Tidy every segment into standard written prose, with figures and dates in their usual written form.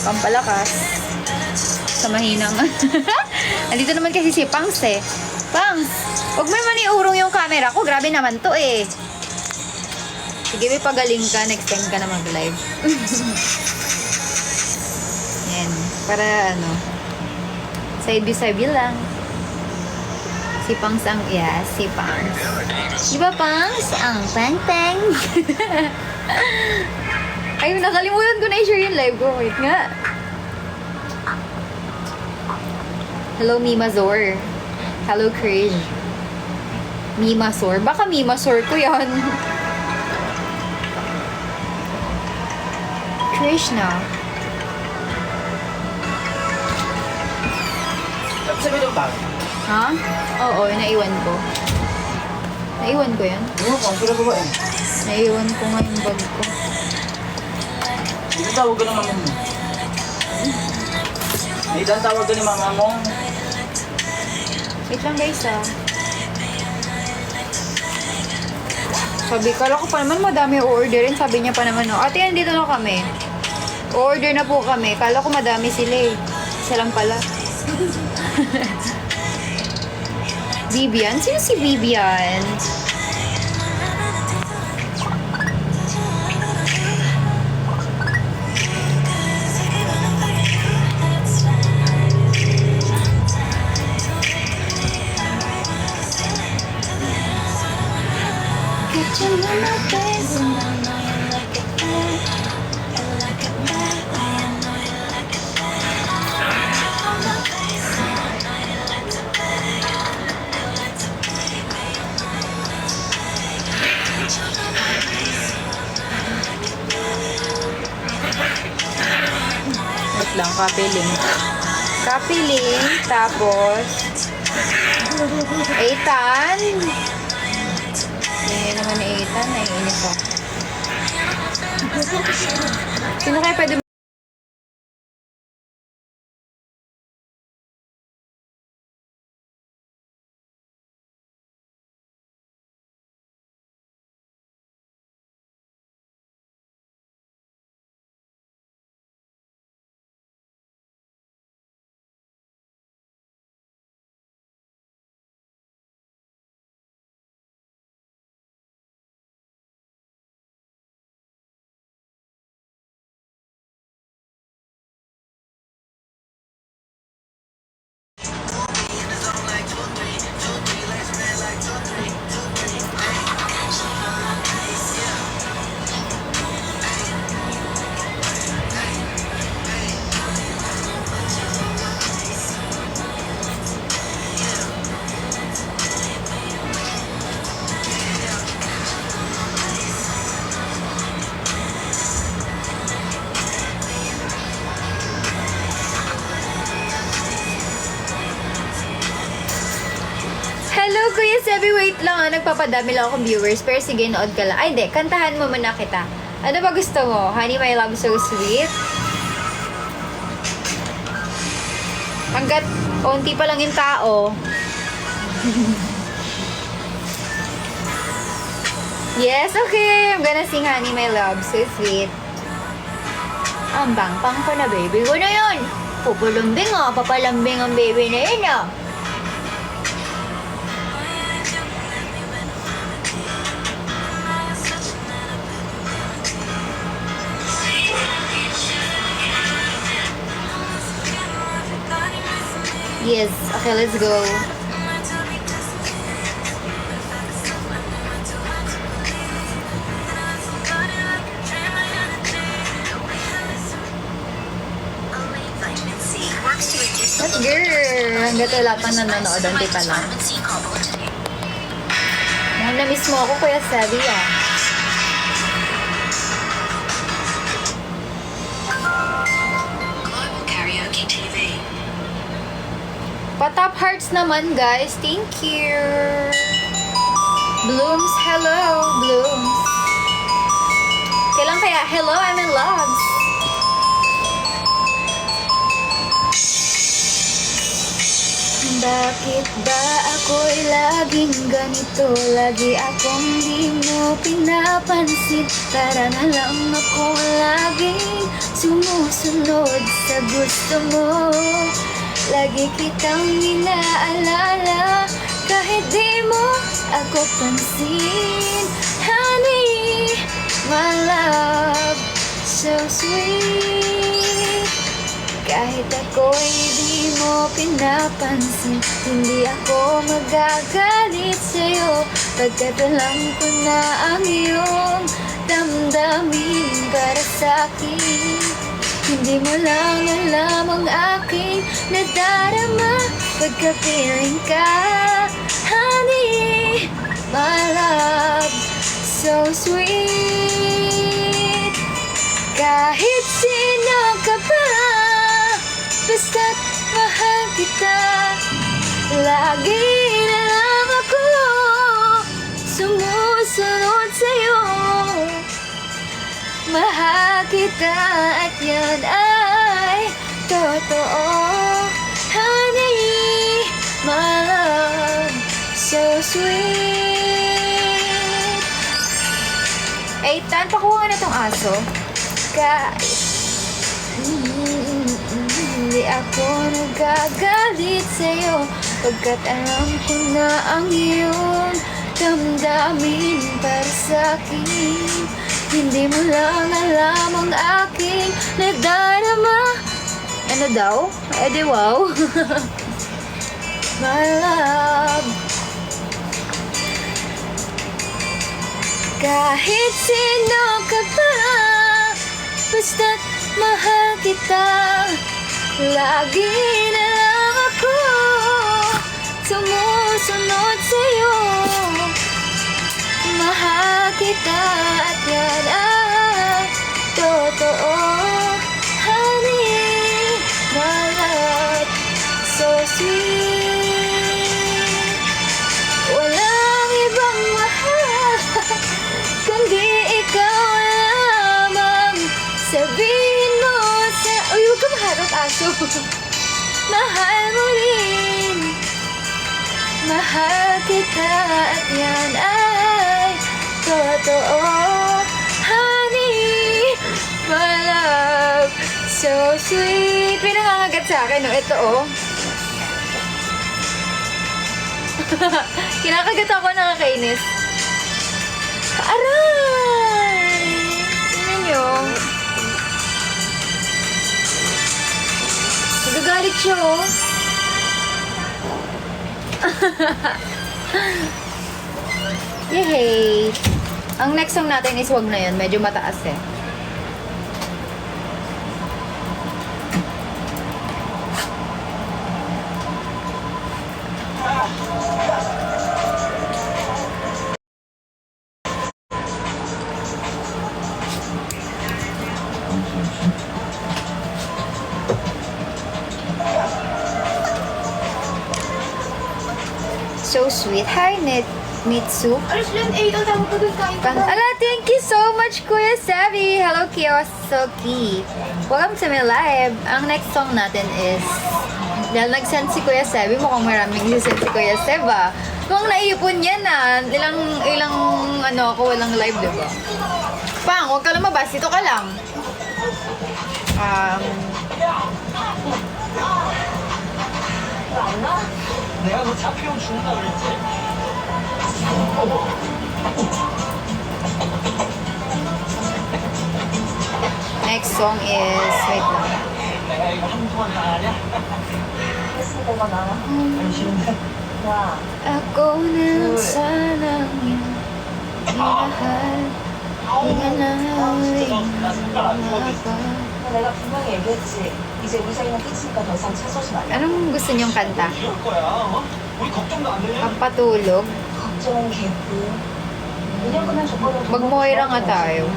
Pampalakas. Sa mahinang. Andito naman kasi si Pangs eh. Pangs, huwag mo naman iurong yung camera ko. Grabe naman to eh. Sige, may pagaling ka. Next time ka na mag-live. Yan. Para ano. Side by side lang. Si Pangs ang, yeah, si Pangs. Diba Pangs? Ang pang-pang. Ay, nakalimutan ko na i-share yung live ko. Wait nga. Hello, Mimazor. Hello, Krish. Mimazor. Baka Mimazor ko yan. Krish na. Sabi ng bag. Ha? Oo, naiwan ko. Naiwan ko yan. Ano ko? Sila ba eh? Naiwan ko nga yung bag ko. Hindi tawag ka ng mama mo. Hindi tawag ka ni mama mo. Wait lang guys ah. Sabi, kala ko pa naman madami o-orderin. Sabi niya pa naman, oh, ate, andito na kami. O-order na po kami. Kala ko madami sila eh. Isa lang pala. Vivian? Sino si Vivian? Wait lang, copy link. Copy link, tapos Ethan. Hindi naman ni Ethan, naiinip ako. Sino kaya pwede Hello, Kuya Sebi. Wait lang ah. Nagpapadami lang akong viewers. Pero sige, nood ka lang. Ay, hindi. Kantahan mo muna kita. Ano ba gusto mo? Honey, my love, so sweet? Hanggat onti pa lang yung tao. Yes, okay. I'm gonna sing Honey, my love, so sweet. Ang bang-pang ko na baby ko na yun. Pupulambing ah. Papalambing ang baby na yun ah. Yes. Okay, let's go. What girl? Hanggat wala pang nanonood, hindi pa lang. Na-miss mo ako, Kuya Sebi ah. Pa-top hearts naman, guys. Thank you. Blooms, hello. Blooms. Kailan kaya? Hello, I'm in love. Ba, Bakit ba ako'y laging ganito? Lagi akong di mo pinapansin. Para na lang ako laging sumusunod sa gusto mo. Lagi kitang inaalala kahit di mo ako pansin. Honey, my love, so sweet. Kahit ako'y di mo pinapansin, hindi ako magagalit sa'yo. Pagkat alam ko na ang iyong damdamin para sa'kin. Hindi mo lang alam ang aking nadarama pagka-feeling ka. Honey, my love, so sweet. Kahit sino ka pa, basta't mahal kita. Lagi na lang ako sumusunod sa'yo. Mahal kita at yan ay totoo. Honey, my love, so sweet. Tan, pakuha na tong aso. Kahit hindi ako nagagalit sa'yo, pagkat alam ko na ang iyong damdamin para sa'kin. Hindi mo lang alam ang aking nadarama. Ano daw? Eh di wow. My love. Kahit sino ka pa, basta't mahal kita. Lagi na lang ako sumusunod sa'yo. Mahal kita at yan ay totoo. Honey, my love, so sweet. Walang ibang mahal kundi ikaw lamang. Sabihin mo sa... Uy, huwag ka maharot, aso. Mahal mo rin. Mahal kita at yan ay totoo. Honey, my love, so sweet. May nangangagat sa akin, no? Ito, oh. Kinakagat ako, nakakainis. Aray! Tingnan nyo. Nagagalit siya, oh. Yay! Ang next song natin is wag na yun. Medyo mataas eh. So sweet. Hi, Mitsu. Alas lang, 8 ang tawag ko dun kain ka. Ala, thank you so much, Kuya Savvy. Hello, Kiyosoki. Welcome to my live. Ang next song natin is, dahil nag-send si Kuya Savvy, mukhang maraming nag-send si Kuya Seb, ah. Kung naipon yan, ah. Ilang, ako, walang live, diba? Pang, huwag ka lumabas. Dito ka lang. 내가 너 잡히면 죽는다 그랬지? Next song is, wait lang. 내가 이거 한 동안 다 아냐? 했을 거가 나와? 안 쉬운데? 와. Ako na sanang iyong minahal. Di ka na huling lumabas. 내가 분명히 얘기했지. 이제 우리 사이는 끝이니까 더 이상 차소시 말이야. Anong gusto niyong kanta? 이럴 거야, 어? 우리 걱정도 안 되냐? Pampatulog? 걱정은 개고. 2년 끝난 조건을 Mag-Moira nga tayo.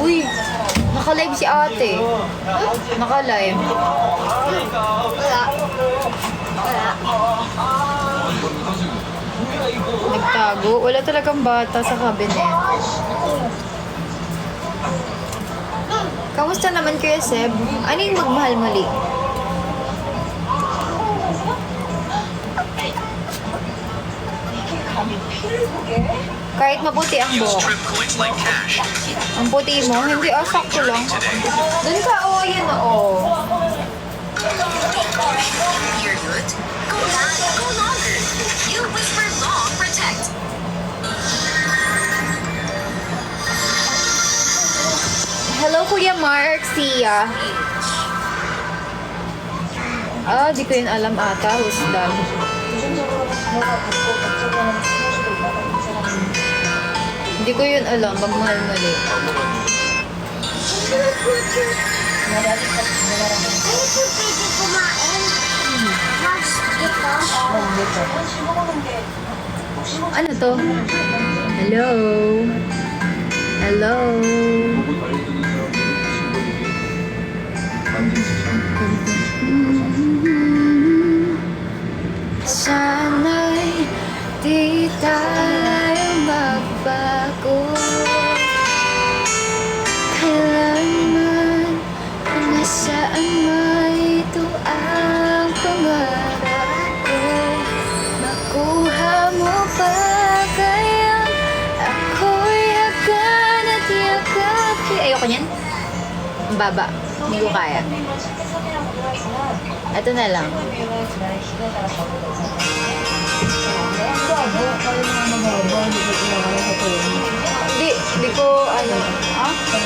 Uy, naka-live si ate. Naka-live. Nagtago. Wala talagang bata sa cabinet. Kamusta naman Kuya Seb? Ano yung magmahal muli? 피를 보게. Kahit maputi ang Use buhok. trip coins like cash. Ang puti mo, hindi sakto lang. Dun ka, yan You're good. Go back, go longer. You Whisper Long Protect. Hello, Kuya Mark, Sia. Di ko yun alam ata, husdam. 유전적으로는 부모가 갖고 걱정하는 친구도 있다가 이 사람이 Hindi ko yun alam, magmahal-mali. 부모가 아직까지 부모라는 건 씹어먹는 게 Ano to? Hello? Hello? Sana'y di tayo magbago. Kailanman nasaan man ito ang pangarap ko. Makuha mo pa kaya ako'y agad at yakap. Ayoko niyan. Ang baba. Hindi ko kaya. 물론 착해서이라고 들어있지만 Ito na lang. 이유는 그날의 기분에 따라 다르거든요. Hindi ko, ano, ah? Hindi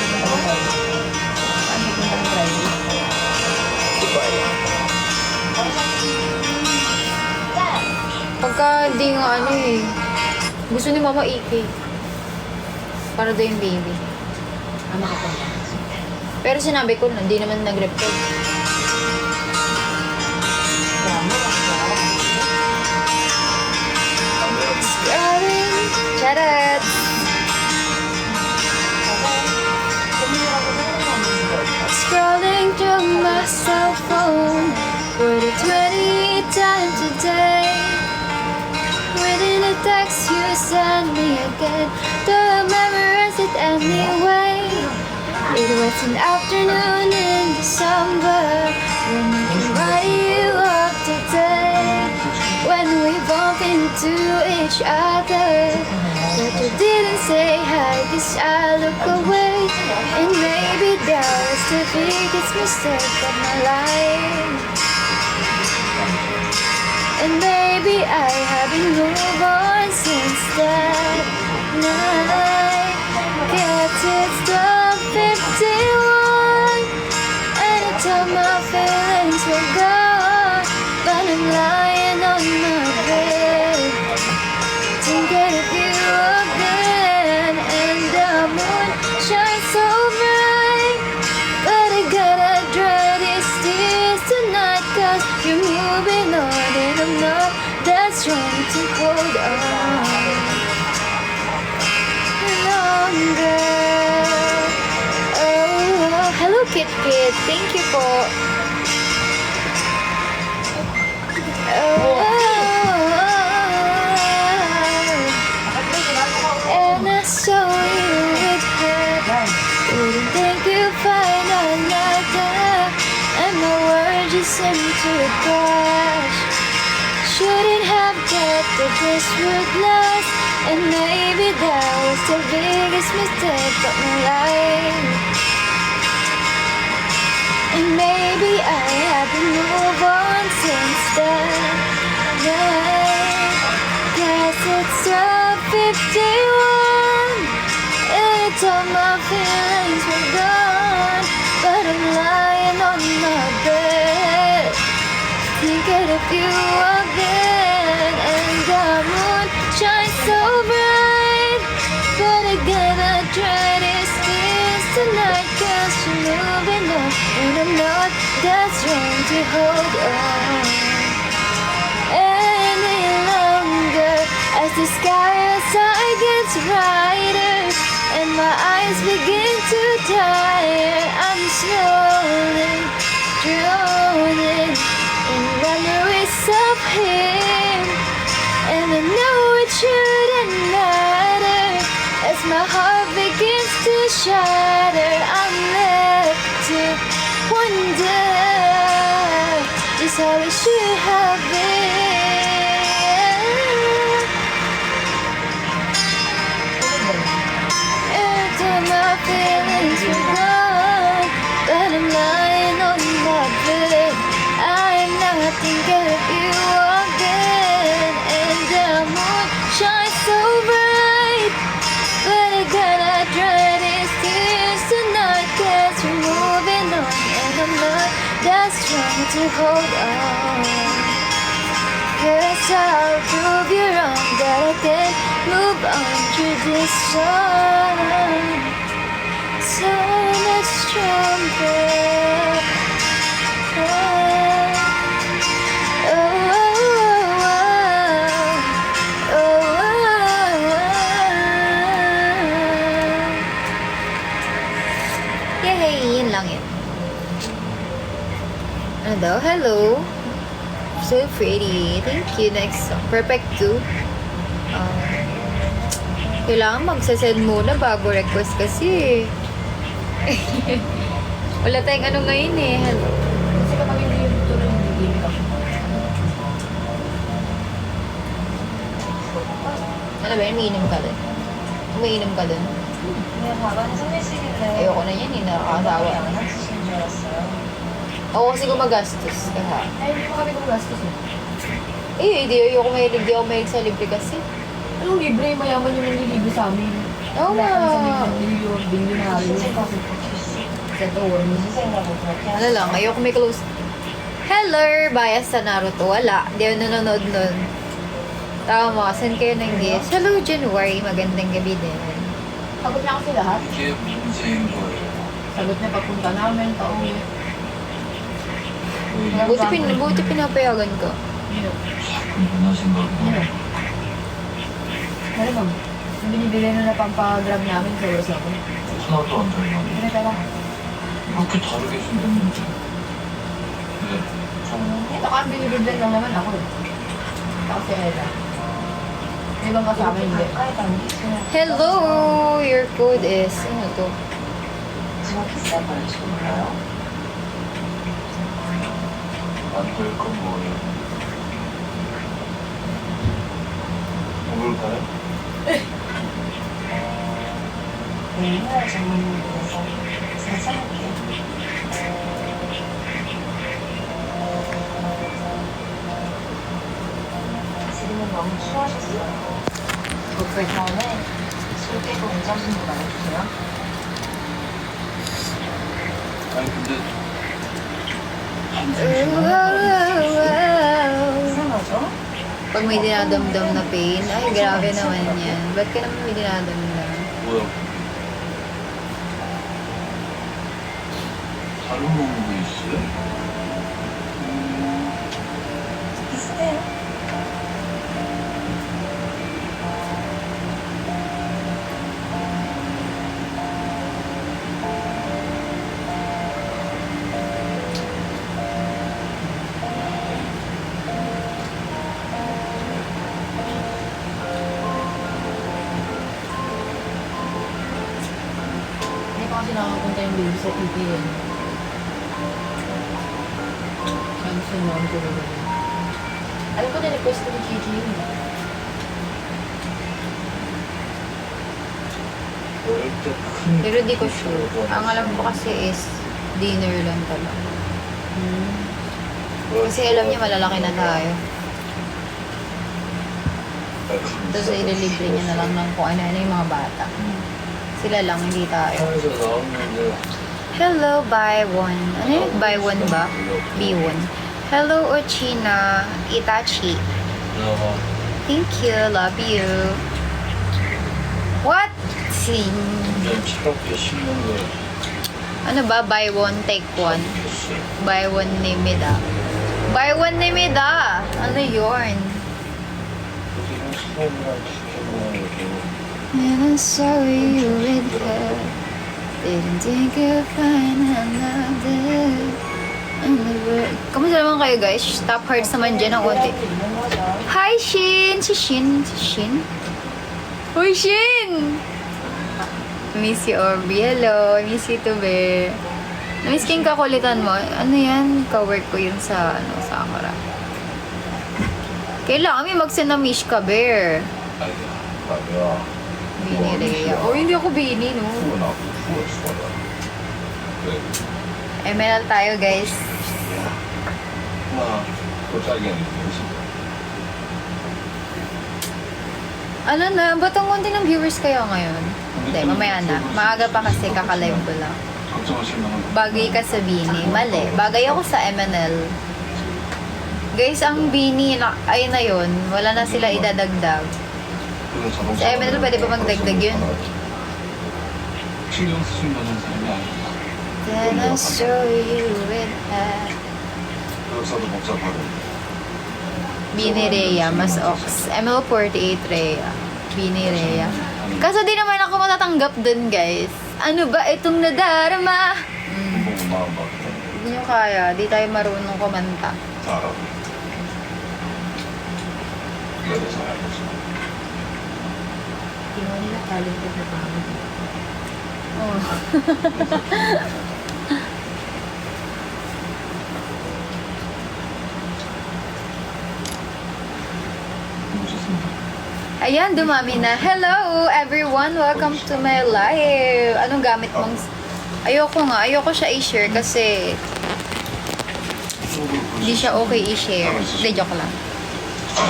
ko alam. Pagka di nga ano eh, gusto ni Mama Iki. Para daw yung baby. Pero sinabi ko na, hindi naman nag-reply. Scrolling, charot! Scrolling through my cell phone for the 20th time today. Reading the text you sent me again, though I memorized it anyway. It was an afternoon in December when I can write you up today. When we bump into each other, but you didn't say hi, guess I look away. And maybe that was the biggest mistake of my life. And maybe I haven't moved on since that night. Guess it's the 51, and I thought my feelings were gone, but I'm lying on my bed, thinking of you again. And the moon shines so bright, but I gotta dry these tears tonight, 'cause you're moving on and I'm not that strong to hold on longer. Oh, hello Kit Kit, thank you po. Oh, and I saw you with her. Wouldn't think you'd find out like that, and my words just seem to crash. Shouldn't have thought that this would last, and maybe that was the biggest mistake of my life. And maybe I haven't moved on since that night. Guess it's a 51, and I thought my feelings were gone, but I'm lying on my bed, thinking of you again. And the moon shines so bright, but I gotta try this kiss tonight, 'cause you're moving on and I'm not that strong to hold on any longer. As the sky outside gets brighter and my eyes begin to tire, I'm slowly drowning in memories of him. And I know it shouldn't matter, as my heart begins to shatter. I'm left to wonder just how it should have been. to hold on. Yes, I'll prove you wrong that I can move on through this song. So much stronger. Oh, oh, oh, oh, oh, oh. Yay! Yun lang yun. Ano daw? Hello? So pretty. Thank you. Next song. Perfect 2. Kailangan magsasend muna bago request kasi. Wala tayong ano ngayon eh. Hello. Kasi kapag hindi yung tuloy yung bibili ako. Ano ba yun? Umiinom ka din. Umiinom ka din. 그냥 가방 소매시길래 Ayoko na yan eh. Nakakasawa. 안 하시는 줄 알았어요. Ako kasi gumagastos. Kaya. Ay, hindi mo kami gumastos eh. Hindi ako mahilig sa libre kasi. Anong libre? Mayaman yung nanlilibre sa amin. Oo nga. Bilyon na halos. Sa door. Ano lang, ayoko may close. Hello, bias sa Naruto. Wala. Hindi ako nanonood nun. Tama, send kayo ng gifts. Hello, January. Magandang gabi din. Sagot niya kasi lahat. 이게 문제인 거예요. Sagot niya pagpunta namin, pauwi. Buti pinapayagan ka. 문하신 거구나. Ano bang? Yung binibili na pampagrab namin sa oras ako. 하나도 안 닮았네. Pero tara. 이렇게 다르게 생겼는데. 네, Ito ka, binibigyan lang naman ako eh. Ito kasi Ella. May ibang kasama hindi. Hello! Your code is... Ano to? 안될 건 뭐예요? 뭘까요? 옛날 전문님께서 잘 써볼게요. 지금은 너무 추워졌어요. 그 다음에 술 깨고 운전 좀 말해주세요. 아니 근데 이상하죠? Pag may dinadamdam na pain, ay grabe naman yan. Ba't ka naman may dinadamdam? 뭐야? 다른 먹는 거 있어요? 비슷해요. Hindi pa kasi nakapunta yung baby sa PPN. Samson mo ang tulog. Alam ko na request ko ni Gigi yun. 어릴 때큰 Pero di ko sure. Ang alam ko kasi is dinner lang pala. Kasi alam niya malalaki na tayo. Tapos ililibre niya na lang ng kung ano-ano yung mga bata. Sila lang, hindi tayo. 차에서 나왔는데 Hello, buy one. Ano yun? Buy one ba? B1. Hello, Ochina. Itachi. 나와 Thank you. Love you. What? Sing. 좀 차갑게 씹는 거 Ano ba? Buy one, take one. 있어요. Buy one ni Mida. Buy one ni Mida. Ano yun? 그냥 수박이랑 시켜먹는 거 And I'm sorry you with her. Didn't think you'd find another. Kamusta naman kayo guys? Top hearts naman dyan ng konti. Hi Shin! Si Shin? Si Shin? Uy Shin! Miss you Aubrey. Hello. I miss you too, be. Namiss ko yung kakulitan mo. Ano yan? Ka-work ko yun sa, Sakura. Kailangan may mag-send na miss ka, bear. 아니야 Bini Rhea. Oh, hindi ako bini, no? 후원하고 후원수하다 네 ML tayo, guys. 하나 또 짜리겠네 Ano na? Ba't ang konti ng viewers kayo ngayon? Hindi, mamaya na. Maaga pa kasi kakalive ko lang. Bagay ka sa Bini. Mali. Bagay ako sa MNL. Guys, ang Bini, ay na yun. Wala na sila idadagdag. Sa MNL, pwede pa magdagdag yun. 신경 쓰실 만한 삶이 아닙니다. Then I'll show you it at 역사도 복잡하고 Bini Rhea, mas ox. ML48 Rhea. Bini Rhea. Kaso di naman ako matatanggap dun, guys. Ano ba itong nadarama? 공부 마음밖에 Hindi nyo kaya. Di tayo marunong kumanta. 알아. 그래서 알고 있어. Tingnan nila talented na tao. Oh. Ayan, dumami na. Hello, everyone. Welcome to my live. Anong gamit mong... Ayoko siya i-share kasi hindi siya okay i-share. Hindi, joke lang.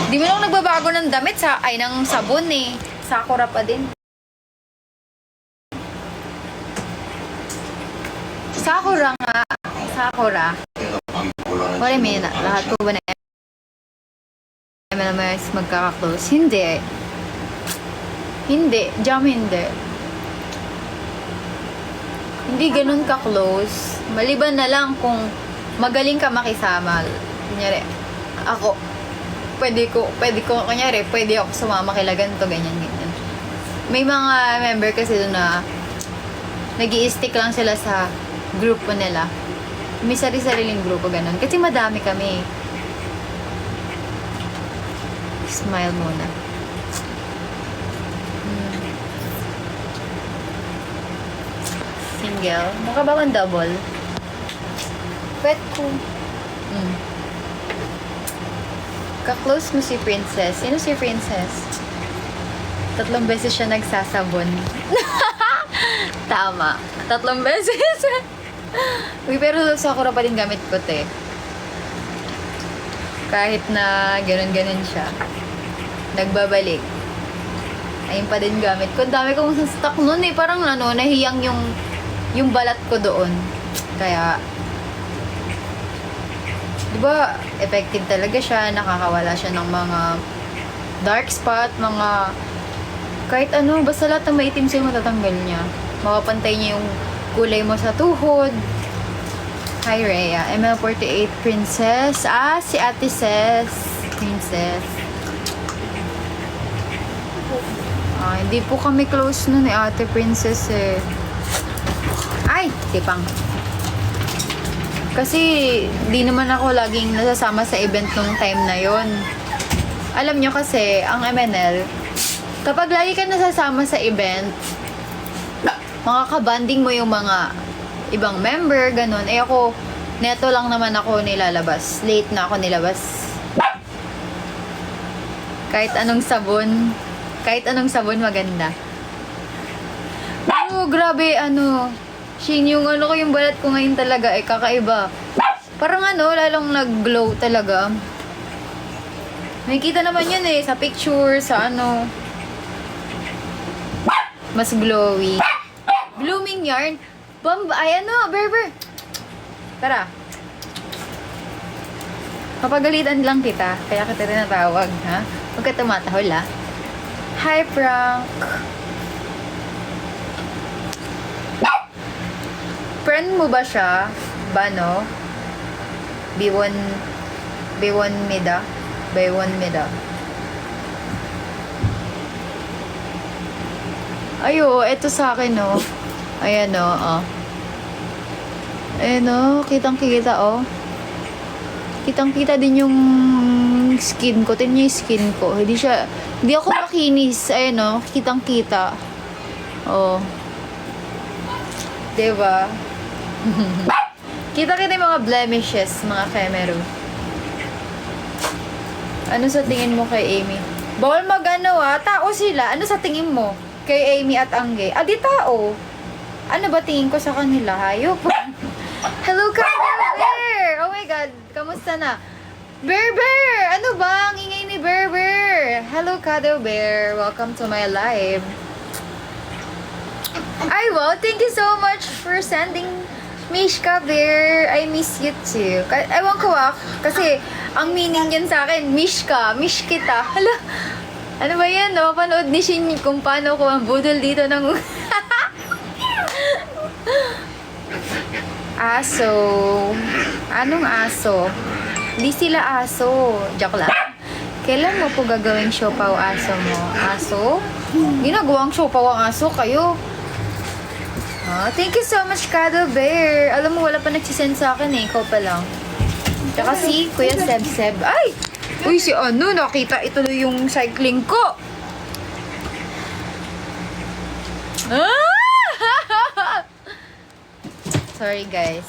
Di mo lang nagbabago ng damit ng sabon eh. Sakura pa din. Sakura nga. Sakura. Wala may na. Lahat po ba na MLMS magkaka-close? Hindi. Hindi. Jam hindi. Hindi ganun ka-close. Maliban na lang kung magaling ka makisama. Kunyari, ako, pwede ko, kunyari, pwede ako sumama kila ganito, ganyan. May mga member kasi doon na nag-i-stick lang sila sa grupo nila. May sarili-sariling grupo, ganun. Kasi madami kami. Smile muna. Single. Mukha ba akong double? Pwet ko. Ka-close mo si Princess. Sino si Princess? 3 beses siya nagsasabon. Tama. 3 beses. Uy, pero Sakura pa din gamit ko, te. Kahit na ganun-ganun siya. Nagbabalik. Ayun pa din gamit ko. Ang dami kong stock nun eh. Parang nahiyang yung balat ko doon. Kaya, di ba, effective talaga siya. Nakakawala siya ng mga dark spot, mga kahit ano, basta lahat ng maitim sa'yo matatanggal niya. Mapapantay niya yung kulay mo sa tuhod. Hi, Rhea. ML48 Princess. Si Ate Ses. Princess. Hindi po kami close nun ni Ate Princess eh. Ay! Tipang. Kasi, di naman ako laging nasasama sa event nung time na yon. Alam nyo kasi, ang MNL, kapag lagi ka nasasama sa event, makakabanding mo yung mga ibang member, ganun. Eh ako, neto lang naman ako nilalabas. Late na ako nilabas. Kahit anong sabon maganda. Pero grabe, Shin, yung ko, yung balat ko ngayon talaga, kakaiba. Parang lalong nag-glow talaga. Nakikita naman yun sa picture, sa mas glowy. Blooming yarn. Berber. Tara. Papagalitan lang kita, kaya kita rin natawag, ha? Huwag ka tumatahol, ha? Hi, Frank. Friend mo ba siya? B1 Mida? B1 Mida. Ayo, eto sa akin, Ayan, Ayan, kitang-kita, Kitang-kita din yung skin ko. Tingnan niyo yung skin ko. Hindi ako makinis. Ayan, kitang-kita. Diba? Kita-kita yung mga blemishes, mga Kemeru. Ano sa tingin mo kay Amy? Bawal tao sila. Ano sa tingin mo kay Amy at Angge? Di tao. Ano ba tingin ko sa kanila? Hayop. Hello, Bear! Oh my God, kamusta na? Bear! Ano ba? Ang ingay ni Bear! Hello, Cuddle Bear. Welcome to my live. Ay, wow! Thank you so much for sending Mishka Bear. I miss you too. Ewan ko kasi ang meaning yan sa akin, Mishka, mish kita. Hala, ano ba yan? Napapanood ni Shin kung paano ko ang budol dito ng... Aso. Anong aso? Hindi sila aso. Joke lang. Kailan mo po gagawing siopaw aso mo? Aso? Ginagawang siopaw ang aso kayo. Thank you so much, Cuddle Bear. Alam mo, wala pa nagsisend sa akin eh. Ikaw pa lang. Tsaka si Kuya Seb. Ay! Uy, si ano, nakita ituloy yung cycling ko. Sorry, guys.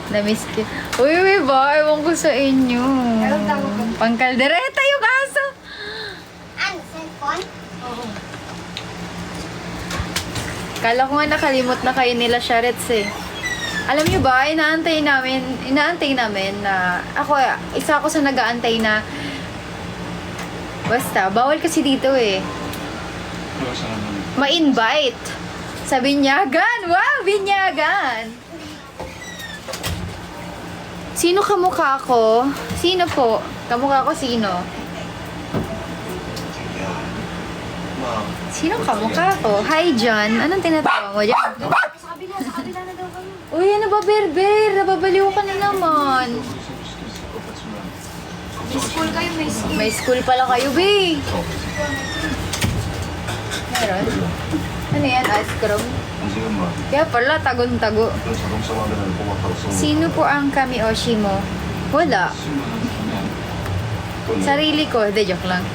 Na-miss ko. Uy, ba? Ewan ko sa inyo. Anong tawag ko? Pangkaldereta yung aso. Ano, cellphone? Oo. Kala ko nga nakalimot na kayo nila Sharets eh. Alam nyo ba, inaantay namin na, isa ako sa nag-aantay na, basta, bawal kasi dito eh, Pero sa naman, ma-invite sa binyagan. Wow, binyagan! Sino kamukha ko? Sino po? Kamukha ko sino? ma'am, Sino kamukha ko? Hi, John. Anong tinatawa mo dyan? Sa kabila na daw kami. Uy, ano ba, Berber? Nababaliw ka na naman. May school kayo, may school. May school pala kayo, be. Meron? Ano yan? Ice cream? Sige ma'am, Kaya pala, tagon-tago. sa mga ganun, pumakalso. Sino po ang kami-oshi mo? Wala. Sarili ko. Hindi, joke lang.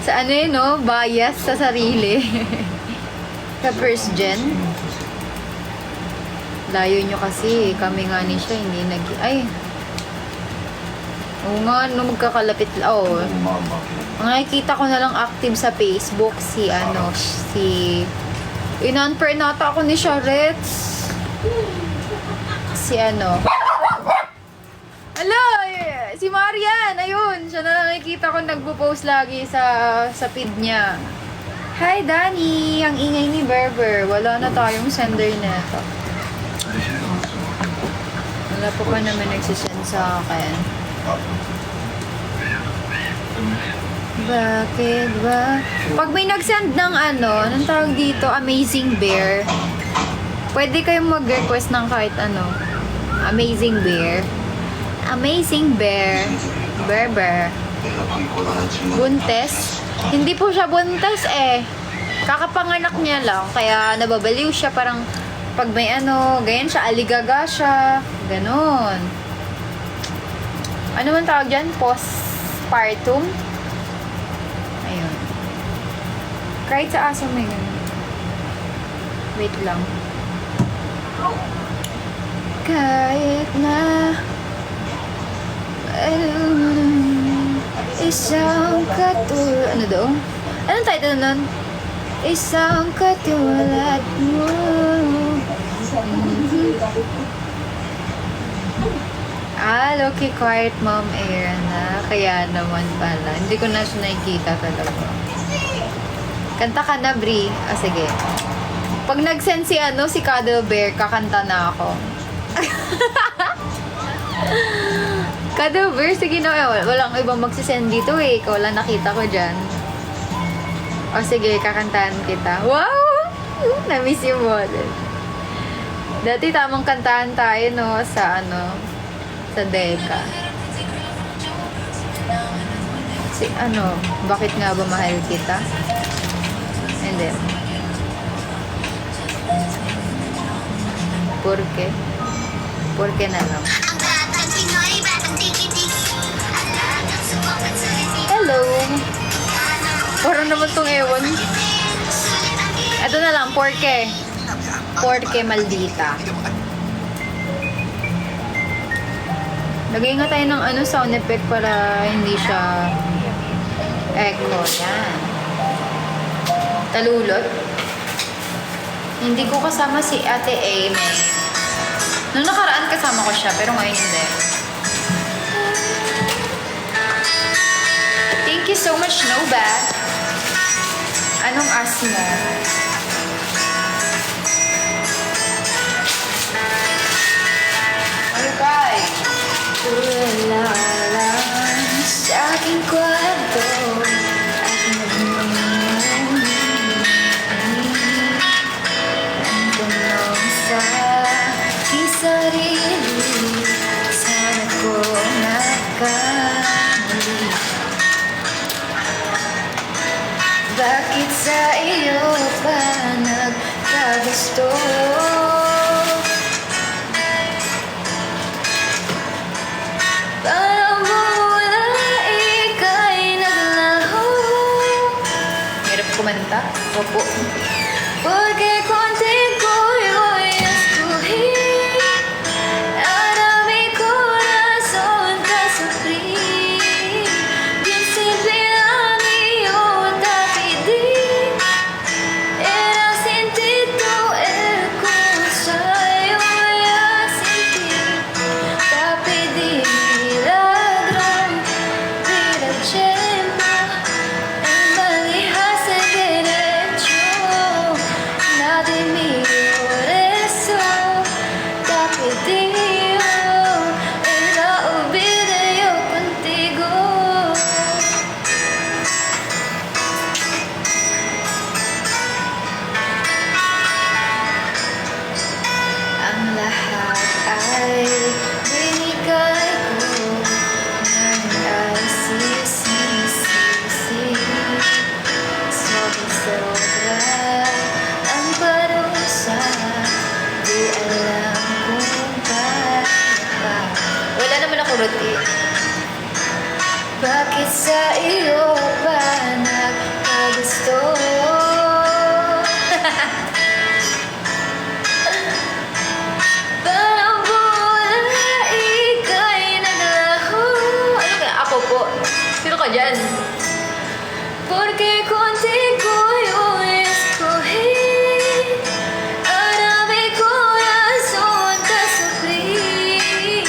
Sa ano yun, no? Bias sa sarili. Sa first gen. Layo nyo kasi. Kami nga ni siya, hindi nag... Ay. Oo nga, no, magkakalapit. Oh. Nakikita ko na lang active sa Facebook si in-unfair nata ako ni Sharets. Si Ala, si Marian, ayun, siya na lang nakikita ko nagpo-post lagi sa feed niya. Hi, Danny! Ang ingay ni Berber. Wala na tayong sender nito. Wala pa pa naman nagsisend sa akin. Bakit ba? Pag may nagsend ng anong tawag dito, Amazing Bear, pwede kayong mag-request ng kahit ano. Amazing Bear. Amazing Bear. Berber. Buntes. Hindi po siya buntes eh. Kakapanganak niya lang. Kaya nababaliw siya. Parang pag may ganyan siya, aligaga siya. Ganon. Ano man tawag dyan? Postpartum? Ayun. Kahit sa aso may ganun. Wait lang. Kahit na isang katulad... Ano daw? Anong title nun? Isang katulad mo. Low-key quiet mom air na. Kaya naman pala. Hindi ko na siya nakikita talaga. Kanta ka na, Bri. Sige. Pag nag-send si Cuddle Bear, kakanta na ako. Cuddle Bear, sige na. Walang ibang magsisend dito eh. Ikaw lang nakita ko dyan. Sige, kakantahan kita. Wow! Na-miss yung model. Dati tamang kantahan tayo, no? Sa sa Deka. Bakit nga ba mahal kita? And then, Porke na lang. Hello! Parang naman tong ewan. Ito na lang, Porke. Porke maldita. Lagay nga tayo ng sound effect para hindi siya echo. Yan. Talulot. Hindi ko kasama si Ate Amy. Noong nakaraan kasama ko siya, pero ngayon hindi. Thank you so much, Nobat. Anong as mo? sa iyo pa nagkagusto? Parang mula ika'y naglaho. Hirap kumanta? Opo. Porque contigo yo escogí ahora mi corazón te sufrí. Bien simple la yo te pedí. Era sin ti tú el cosa yo ya sin ti. Te pedí milagro, mira el tiempo. En valijas de derecho. Nadie mío eso te pedí era olvidé yo contigo. Ang lahat ay binigay ko, ngayon ay sisisi. Sobra ang parusa, di alam kung kaya pa. Wala naman ako routine. Bakit sa iyo pa nagkagusto? Parang bola ika'y naglaho. Ano kaya? Ako po. Sino ka dyan? Porque contigo yo escogí. Ahora mi corazón te sufrí.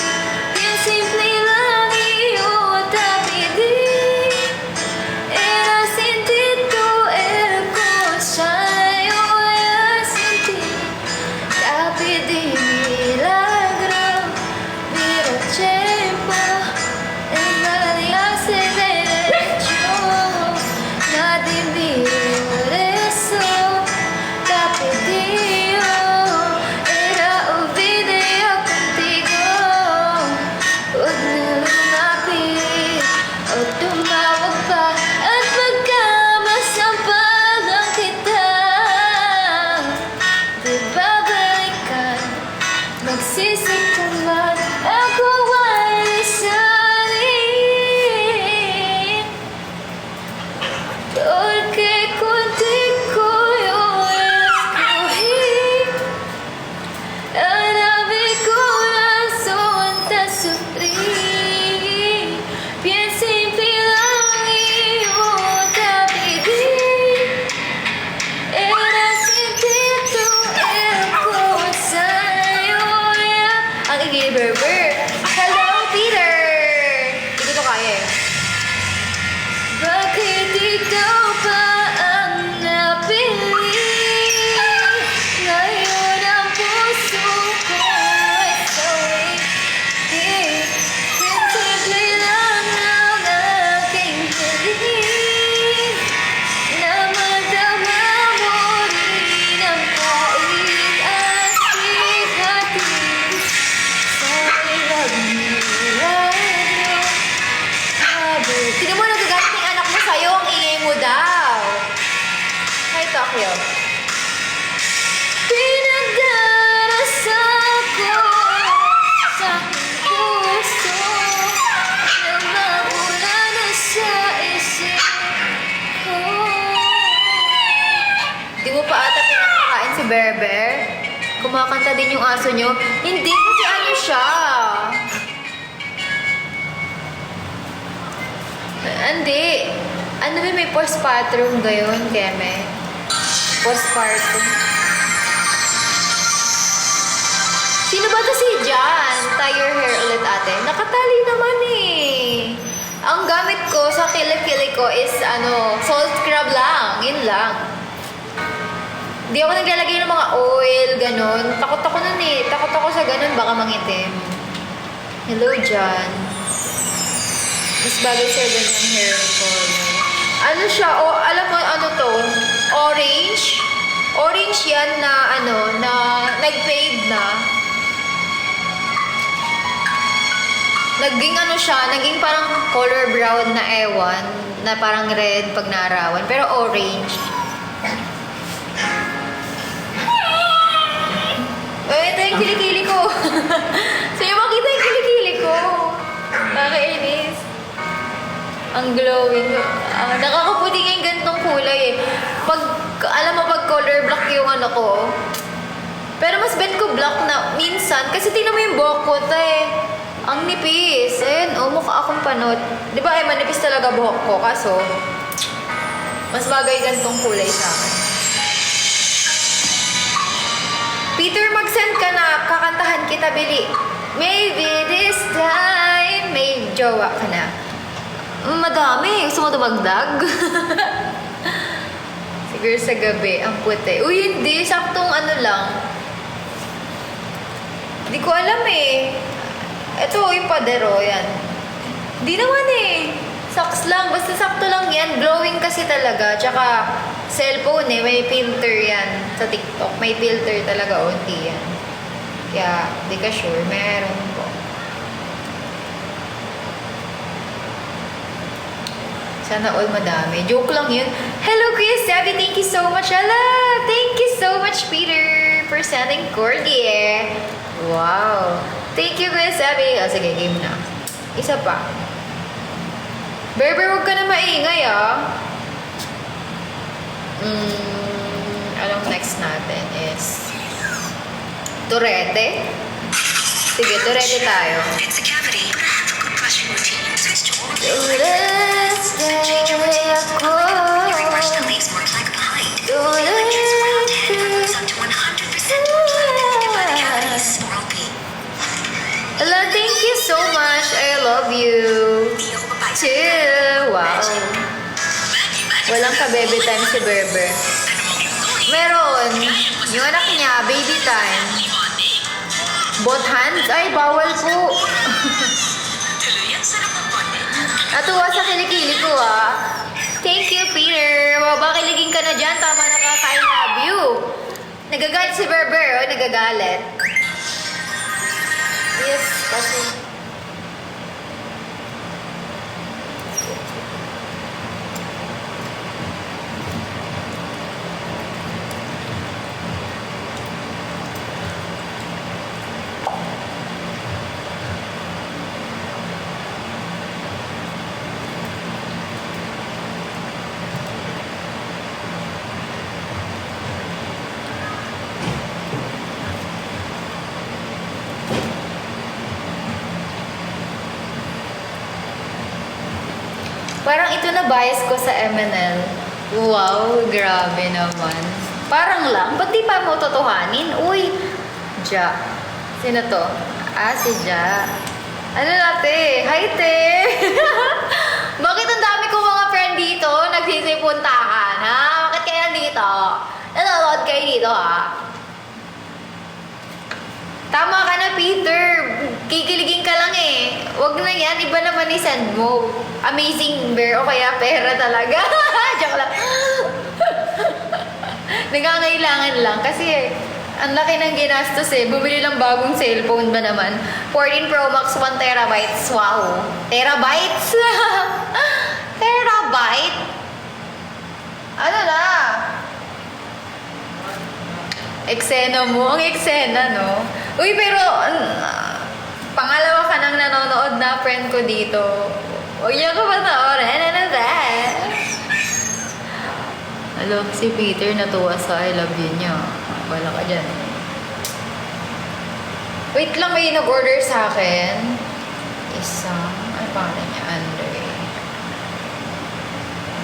Bien simple lang yo te pedí. Era sin ti tú el cosa yo ya sin ti. Te pedí milagro, mira el tiempo. En valijas de derecho. Nadie vio eso, te pedí era olvidé yo contigo. Huwag na lumapit o tumawag pa at magkamasampalan kita. Di babalikan, magsisikuman ako ay salin. Porque contigo yo escogí. Ahora mi corazón te sufrí. Bien simple lang yo te pedí. Era sin ti tú el cosa yo ya. Ang igil-berber. Hello, Peter! Hindi ko kaya eh. Bakit ikaw pa ang napili? Ngayon ang puso ko ay sawi. Simple lang ang aking hiling. Na madama mo rin ang pait at sigatin. Sa hirap milagro. Tingnan mo, nagagalit ng anak mo sa'yo. Ang ingay mo daw. Hi, Tokyo. Pinagdarasal ko sa puso na mawala na sa isip ko. Di mo pa ata pinakakain si Berber? Kumakanta din yung aso nyo? Hindi, kasi ano siya? Hindi. Ano ba may postpartum gayon, Keme? Postpartum. Sino ba to si Jan? Tie your hair ulit, ate. Nakatali naman eh. Ang gamit ko sa kilikili ko is salt scrub lang. Yun lang. Hindi ako naglalagay ng mga oil, ganun. Takot ako nun eh. Takot ako sa ganun, baka mangitim. Hello, Jan. Mas bagay sa'yo ganyang hair color. Ano siya? O, alam mo, ano to? Orange. Orange yan na, na nag-fade na. Naging naging parang color brown na ewan, na parang red pag naarawan, pero orange. yung kilikili ko. Sa'yo makita yung kilikili ko. Nakakainis. Ang glowing. Nakakaputi nga yung ganitong kulay eh. Alam mo, pag color black yung ano ko. Pero mas bet ko black na minsan. Kasi tingnan mo yung buhok ko, te. Ang nipis. Ayun, mukha akong panot. Di ba, manipis talaga buhok ko. Kaso, mas bagay ganitong kulay sa akin. Peter, mag-send ka na. Kakantahan kita, Bili. Maybe this time. May jowa ka na. Madami. Gusto mo dumagdag? Siguro sa gabi. Ang puti. Uy, hindi. Saktong ano lang. Hindi ko alam eh. Ito, yung padero. Yan. Hindi naman eh. Socks lang. Basta sakto lang yan. Glowing kasi talaga. Tsaka, cellphone eh. May filter yan. Sa TikTok. May filter talaga. Unti yan. Kaya, di ka sure. Meron po. Sana all madami. Joke lang yun. Hello, Chris Abby. Thank you so much. Ala! Thank you so much, Peter, for sending corgi. Wow. Thank you, Chris Abby. Sige, game na. Isa pa. Berber, huwag ka na maingay, ah. Anong next natin is Turete. Sige, Turete tayo. It's a cavity, but I have a good brushing routine. Switch to oral Turete ako. Every brush that leaves more plaque behind. Electrons around head moves up to 100% more plaque than by the cavities. Oral B. Hello, thank you so much. I love you. Di ako papayag. Chill. Wow. Walang ka-baby time si Berber. Meron. Yung anak niya, baby time. Both hands? Ay, bawal po. Tuluyan sarap ng bonding. Natuwa sa kilikili ko, ah. Thank you, Peter. Baba, kiligin ka na dyan. Tama na ka, I love you. Nagagalit si Berber, oh. Nagagalit. Yes, kasi... Parang ito na bias ko sa MNL. Wow, grabe naman. Parang lang. Ba't di pa mo totohanin? Uy, Ja. Sino to? Ah, si Ja. Ano natin? Hi, te! Bakit ang dami kong mga friend dito nagsisipuntahan, ha? Bakit kayo nandito? Nanonood kayo dito, ha? Tama ka na, Peter. Kikiligin ka lang eh. Wag na yan. Iba naman i-send mo. Amazing bear o kaya pera talaga. Joke lang. Nagangailangan lang. Kasi ang laki ng ginastos eh. Bumili lang bagong cellphone ba naman. 14 Pro Max 1 terabytes. Wow. Terabytes? Terabyte? Ano na? Eksena mo. Ang eksena, no? Uy, pero pangalawa ka nang nanonood na friend ko dito. Huwag niyo ko panoorin. Ano ba? Hello, si Peter natuwa sa I love you niya. Wala ka dyan. Wait lang, may nag-order sa akin. Isang, ano pangalan niya? Andre.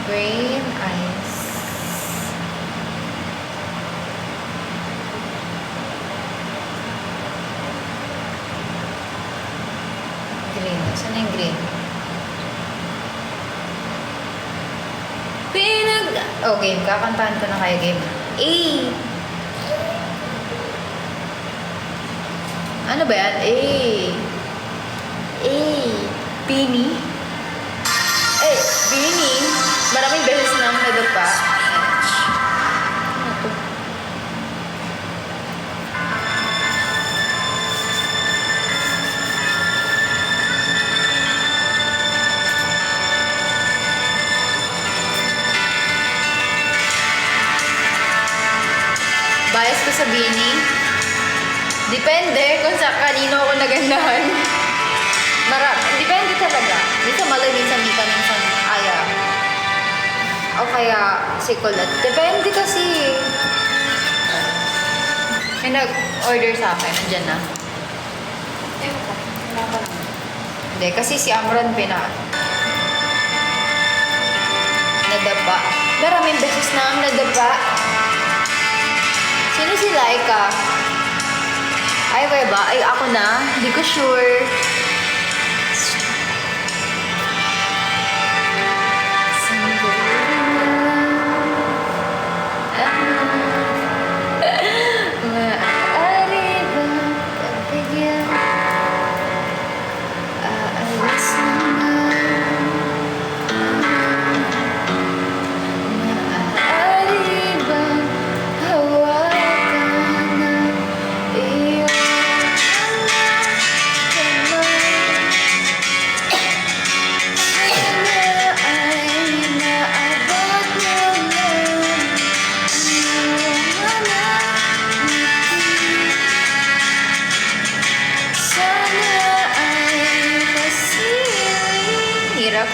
Green Ice. Green. Saan yung green? Oh, game. Kakantahan ko na kaya game. Ano ba yan? Bini? Bini? Maraming beses na ang nadapa. Ano to? Bias ko sa Bini. Di Depende kung sa kanino ako nagandahan. Depende talaga. Minsan malay, minsan Mika, minsan Aya. O kaya si Colette. Depende kasi. May nag-order sa akin. Nandiyan na. Hindi, kasi si Amron nadapa. Maraming beses na ang nadapa. Sino si Laika? Ay, kaya ba? Ay, ako na? Hindi ko sure. Maaari bang pagbigyan? Aalis naman. Maaari bang hawakan ng iyong kamay? Sana ay maabot mo lang ang iyong mga ngiti. Sana ay masiling hirap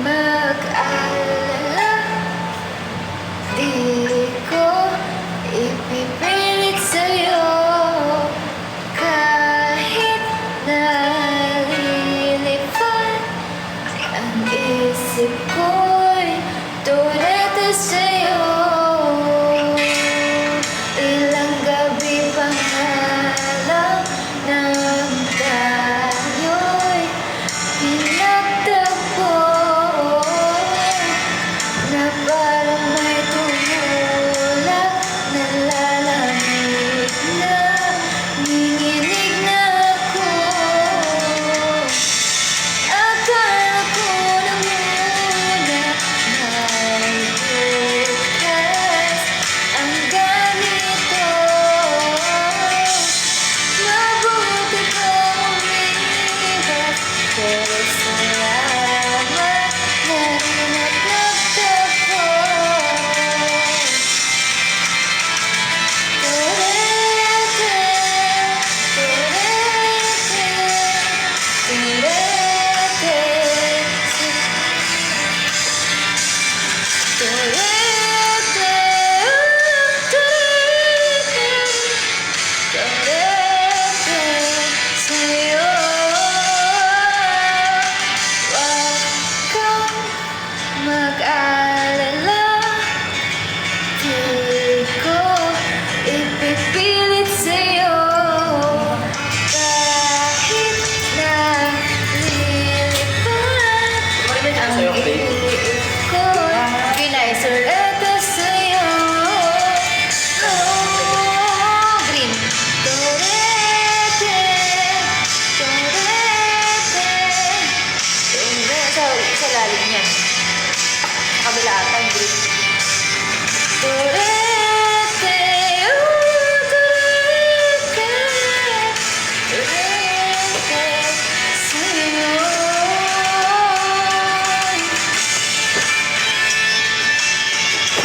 mag-alala. Di ko ipipilit sa'yo kahit nalilipad ang isip ko'y turete sa'yo. Ilang gabi pa nga lang nang tayo'y pinagtagpo na parang may tumulak na lalamig na nginginig na ako. Akala ko na muna may bukas ang ganito. Mabuti pa umiwas, pero salamat na rin at nagtagpo. Turete, sa'yo. Huwag kang mag-alala. Di ko ipipilit sa'yo kahit na lilipad ang iip ko. Pinaisulata sa'yo. Oh, green. Turete, turete. Sa lalim niyan. Kabila ata yung green. Turete, turete, turete sa'yo.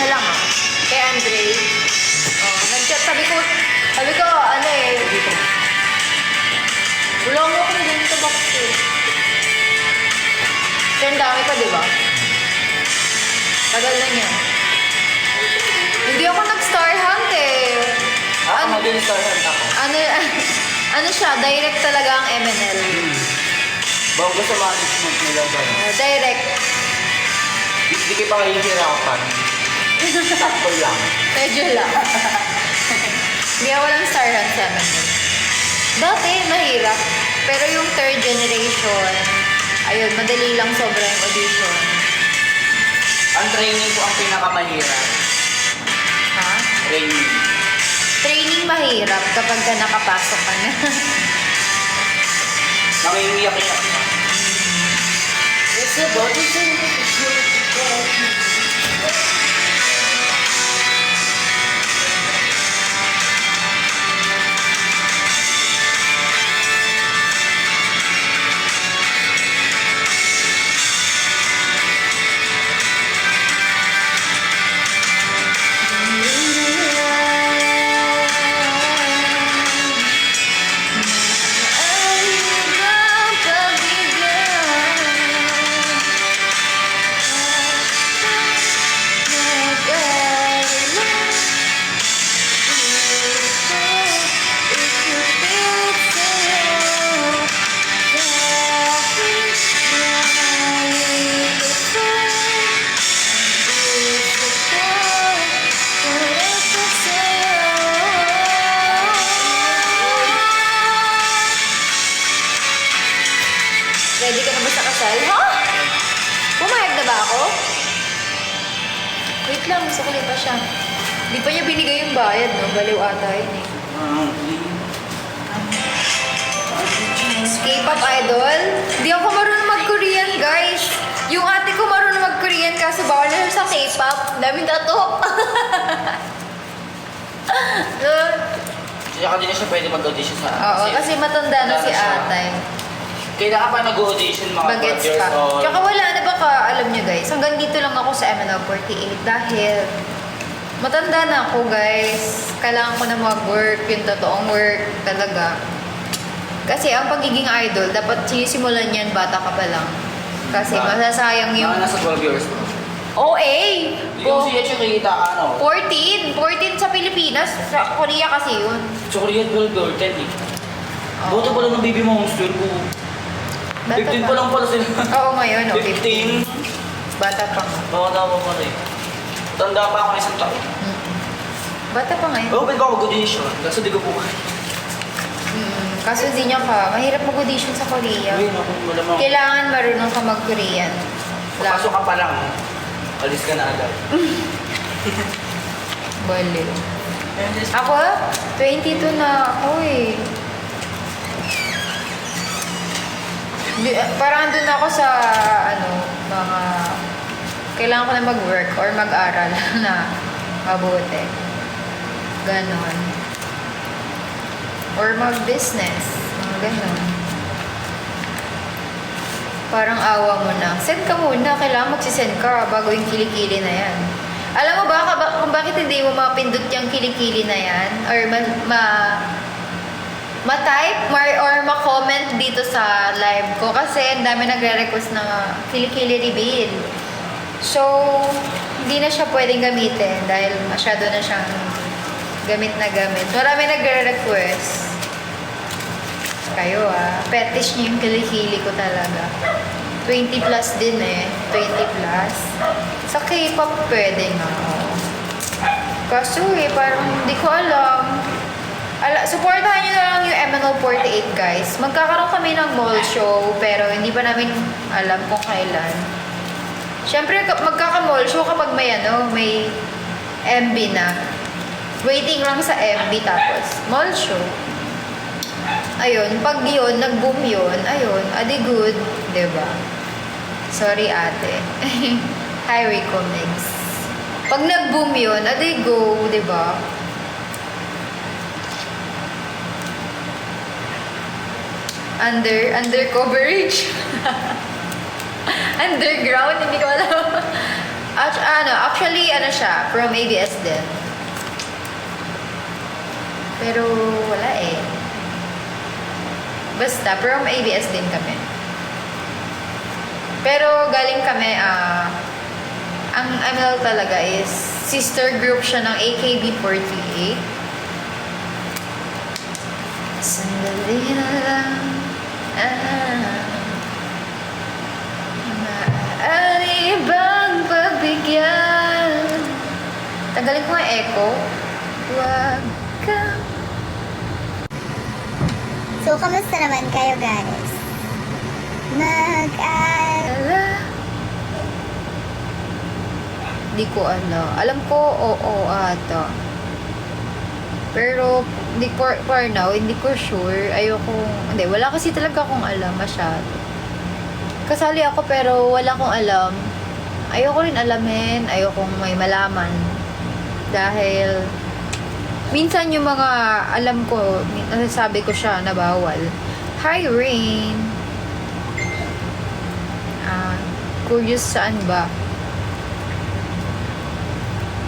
Halang ah. Kay Andre. Oh, nag-chat. Sabi ko, ano eh. Wala mo ako din sa box eh. Pero ang dami pa, di ba? Tagal na niya. Hindi ako nag-star hunt eh. Mag-install ako. Ano siya, direct talaga ang MNL. Bago sa management nila ba? Direct. Hindi kayo pa kayo hirapan. Sakto lang. Medyo lang. Hindi ako walang star hunt sa MNL. Dati, mahirap. Pero yung third generation, ayun, madali lang sobra yung audition. Ang training ko ang pinakamahirap. Ha? Training. Training mahirap kapag ka nakapasok ka na. Nangiiyak-iyak ka. It's about to say, sukli pa siya. Di pa niya binigay yung bayad, no? Baliw ata yun eh. K-pop idol? Di ako marunong mag-Korean, guys. Yung ate ko marunong mag-Korean kaso bawal na siya sa K-pop. Daming tato. Saka din siya pwede mag-audition sa Oo, kasi matanda na si ate. Kailangan pa nag-audition mga 12 Bagets years pa. old. Tsaka wala na baka, alam nyo guys, hanggang dito lang ako sa MNL48 dahil matanda na ako guys. Kailangan ko na mag-work, yung totoong work talaga. Kasi ang pagiging idol, dapat sinisimulan yan bata ka pa lang. Kasi masasayang yung... Mga nasa 12 years old. OA! Yung siya kita, ano? 14 sa Pilipinas. Sa Korea kasi yun. Sa Korea, 12 or 10 eh. Oo. Boto pala ng baby monster ko. Bata 15 pa lang pala sila. Oo, ngayon. Oh, 15. Bata pa nga. Baka pa pala eh. Tanda pa ako ng isang taon. Bata pa ngayon. Oo, pwede ba ako mag-audition? Kaso di ko po kaya. Kaso hindi niya ka. Mahirap mag-audition sa Korea. Ayun ako, malamang. Kailangan marunong ka mag-Korean. Pasok ka pa lang. Alis ka na agad. Baliw. Ako, 22 na ako eh. Parang andun ako sa, mga... Kailangan ko na mag-work or mag-aral na mabuti. Ganon. Or mag-business. Mga ganon. Parang awa mo na. Send ka muna. Kailangan magsisend ka bago yung kilikili na yan. Alam mo ba kung bakit hindi mo mapindot yung kilikili na yan? Or ma-type or ma-comment dito sa live ko? Kasi ang dami nagre-request na kilikili reveal. So, hindi na siya pwedeng gamitin dahil masyado na siyang gamit na gamit. Marami nagre-request. Kayo fetish niyo yung kilikili ko talaga. 20 plus din eh. 20 plus. Sa K-pop pwede nga. Kaso parang hindi ko alam. Supportahan nyo na lang yung MNL48 guys. Magkakaroon kami ng mall show pero hindi pa namin alam kung kailan. Siyempre magkaka-mall show kapag may may MB na. Waiting lang sa MB tapos mall show. Ayun, pag yun, nag-boom yun, ayun, adi good, diba? Sorry ate. Hi Rico Mix. Pag nag-boom yun, adi go, diba? Under coverage. Underground, hindi ko alam. Actually, siya, from ABS din. Pero wala eh. Basta, from ABS din kami. Pero galing kami, ang ML talaga is sister group siya ng AKB48. Sandali na lang, maaari bang pagbigyan? Tanggalin ko ang echo. Huwag kang... So, kamusta naman kayo guys? Mag-alala. Hindi ko alam. Alam ko, oo ata. Pero, for now, hindi ko sure. Hindi, wala kasi talaga akong alam masyado. Kasali ako pero wala akong alam. Ayoko rin alamin. Ayokong may malaman. Dahil, minsan yung mga alam ko, nasasabi ko siya na bawal. Hi, Rain. Curious saan ba?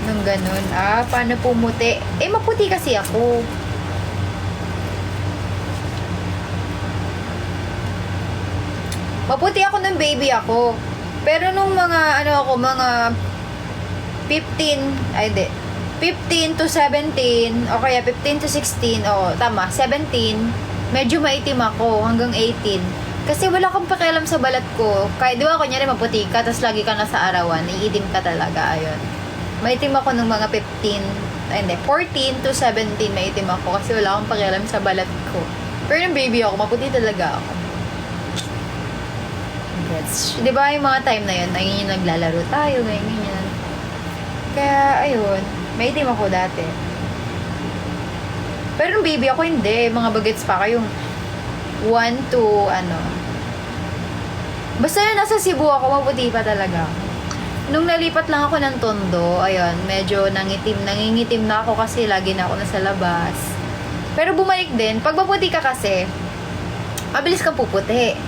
Nung ganun. Paano pumuti? Maputi kasi ako. Maputi ako nung baby ako. Pero nung mga, mga 15 to 17, o kaya 15 to 16, tama, 17, medyo maitim ako hanggang 18. Kasi wala akong pakialam sa balat ko. Kahit, di ba, kunyari maputi ka, tapos lagi ka nasa arawan, iidim ka talaga, ayun. Maitim ako nung mga 14 to 17, maitim ako kasi wala akong pakialam sa balat ko. Pero nung baby ako, maputi talaga ako. Di ba yung mga time na yun, yung naglalaro tayo, ganyan. Kaya, ayun, may itim ako dati. Pero nung baby ako, hindi. Mga bagets pa kayong 1 to, Basta na nasa Cebu ako, maputi pa talaga. Nung nalipat lang ako ng Tondo, ayun, medyo nangingitim na ako kasi lagi na ako nasa labas. Pero bumalik din, pag maputi ka kasi, mabilis kang puputi.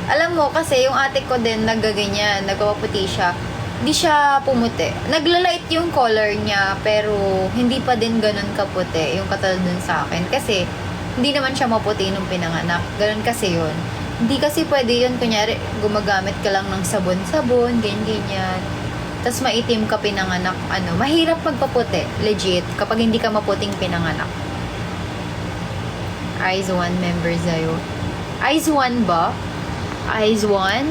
Alam mo, kasi yung ate ko din naggaganyan, nagpaputi siya. Hindi siya pumuti. Naglalait yung color niya, pero hindi pa din ganun kaputi, yung katulad dun sa akin. Kasi, hindi naman siya maputi nung pinanganak. Ganun kasi yun. Hindi kasi pwede yun, kunyari, gumagamit ka lang ng sabon-sabon, ganyan-ganyan. Tapos maitim ka pinanganak, mahirap magpaputi, legit, kapag hindi ka maputing pinanganak. Eyes 1 member sa'yo. Eyes 1 ba? Eyes 1?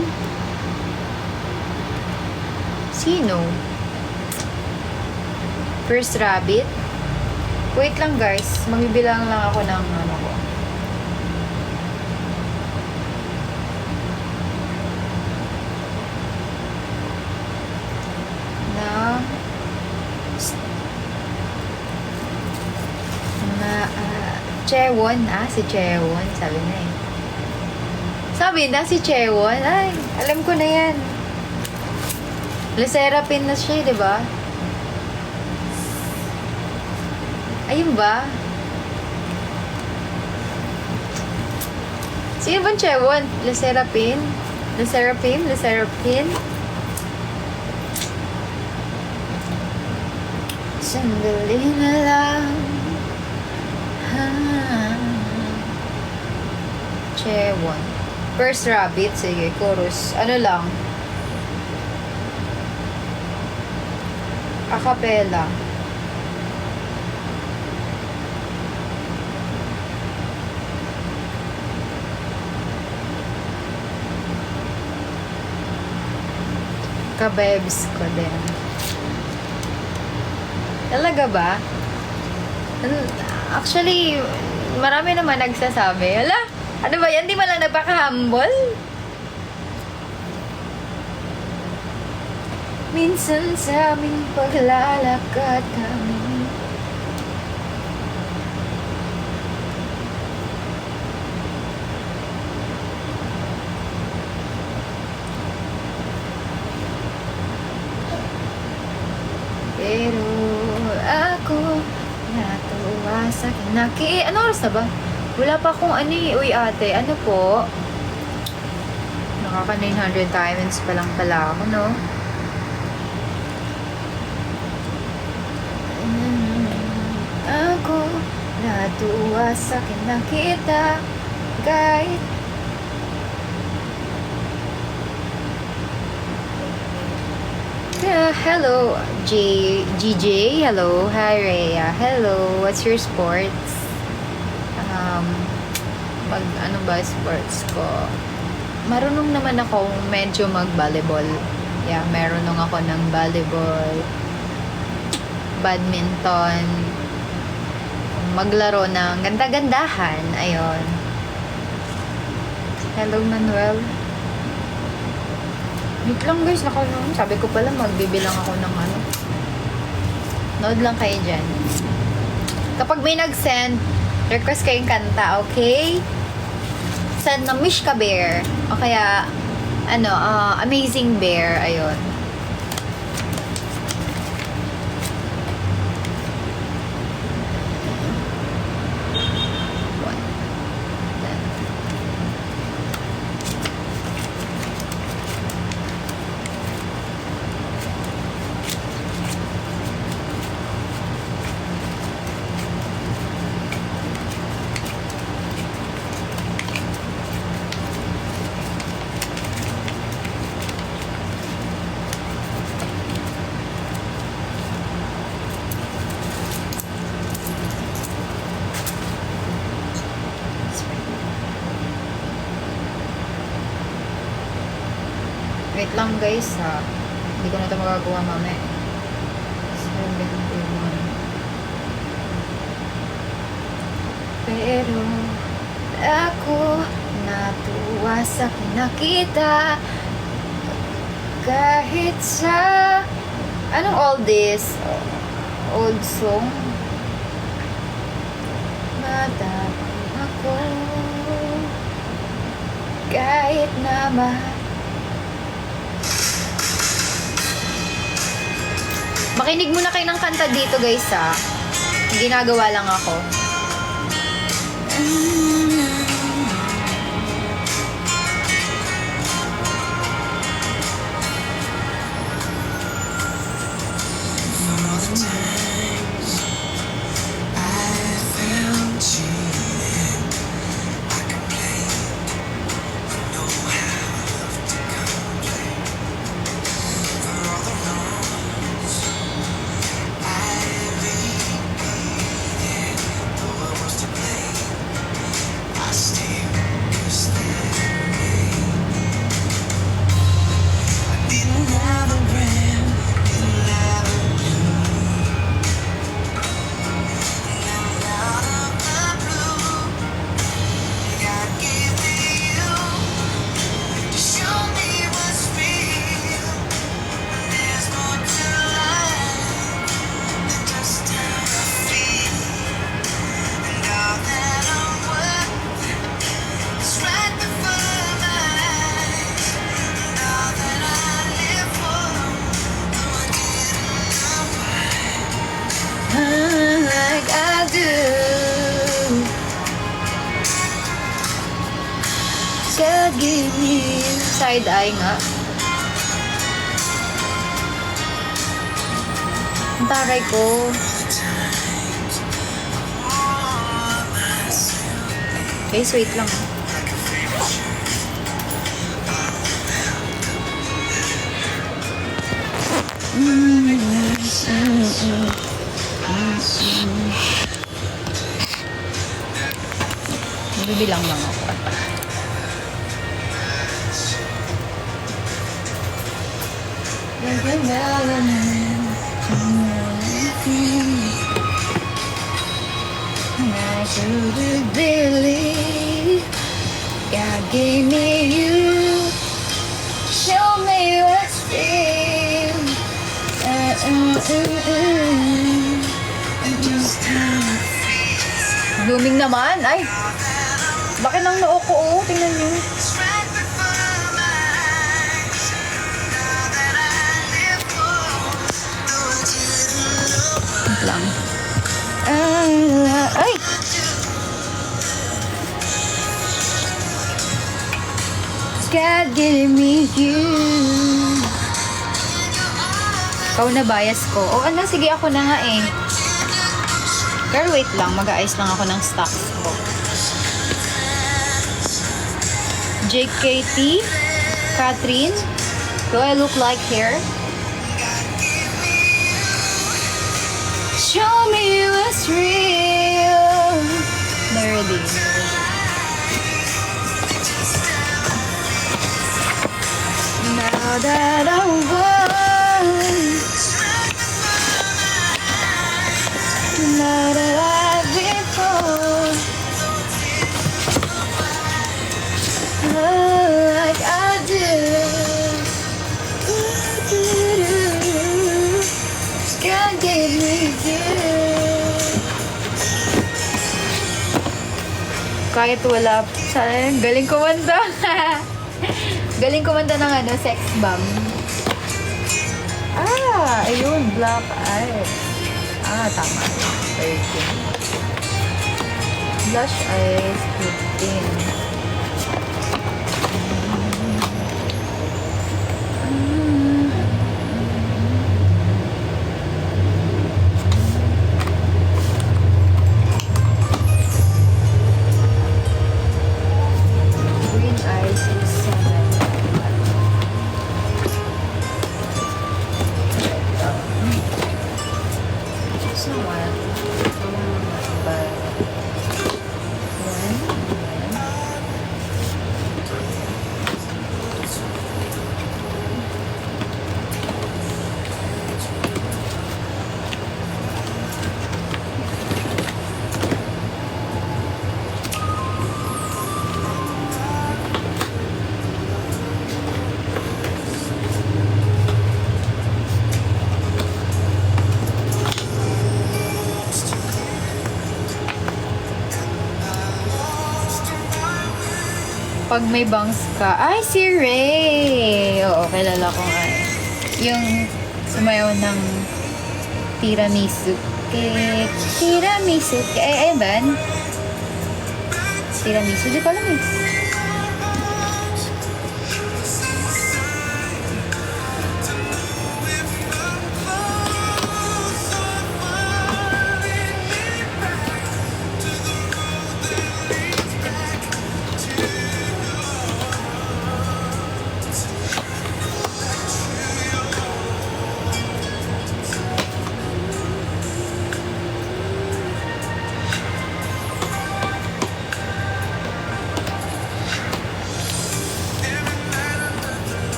Sino? First rabbit? Wait lang guys, magbibilang lang ako ng ko. Chewon. Si Chewon. Sabi na si Chewon. Ay, alam ko na yan. Leserapin na siya, di ba? Ayun ba? Sino bang Chewon? Leserapin? Leserapin? Sandali na lang. Chewon. First rabbit. Sige, chorus. Lang? Acapella. Kabebs ko din. Talaga ba? Actually, marami naman nagsasabi. Hala, ano ba yan? Di ba lang nagpaka-humble? Minsan sa aming paglalakad kami, pero ako natuwa sa kinaki. Ano oras na ba? Wala pa akong Uy ate, ano po? Nakaka 900 diamonds pa lang pala ako, no? Ako natuwa sa kinakita kahit hello, GJ. Hello. Hi, Rhea. Hello. What's your sports? Ano ba sports ko? Marunong naman ako medyo mag-volleyball. Yeah, marunong ako ng volleyball, badminton, maglaro ng ganda-gandahan. Ayun. Hello, Manuel. Wait lang guys, sabi ko pala magbibilang ako ng Nood lang kayo dyan. Kapag may nag-send, request kayong kanta, okay? Send na Mishka Bear. O kaya, Amazing Bear. Ayun. Wait lang guys ha. Hindi ko na ito magagawa mamaya. 7:21. Pero ako natuwa sa kinakita kahit sa Anong all this? Old song? Matapang ako kahit na makinig muna kayo ng kanta dito guys ha. Ginagawa lang ako. Like I do. God give me side eye nga. Ang taray ko. Guys, wait lang. Bibilang lang ako. I couldn't believe God gave me you. Show me what's real. Blooming naman. Ay, bakit ang noo ko? Oh, tingnan niyo. Wait lang. Ay! God gave me you. Ikaw na bias ko. O ano, sige ako na nga eh. Pero wait lang, mag-aayos lang ako ng stocks ko. JKT, Catherine, do I look like her? Show me what's real. Nerdy. Now that I'm one, now that I've been told, like I do. God gave me you. Kahit wala, sana galing kumanta. Galing kumanta ng ano, Sex Bomb. Ah, ayun, Black Eyes. Ah, tama. 13. Blush Eyes, 15. Green Eyes is 7. Somewhat. But 1, Pag may bangs ka. Ay, si Ray! Oo, kilala ko nga eh. Yung sumayaw ng tiramisu cake. Tiramisu cake. Eh, ban? Tiramisu, di ko alam eh.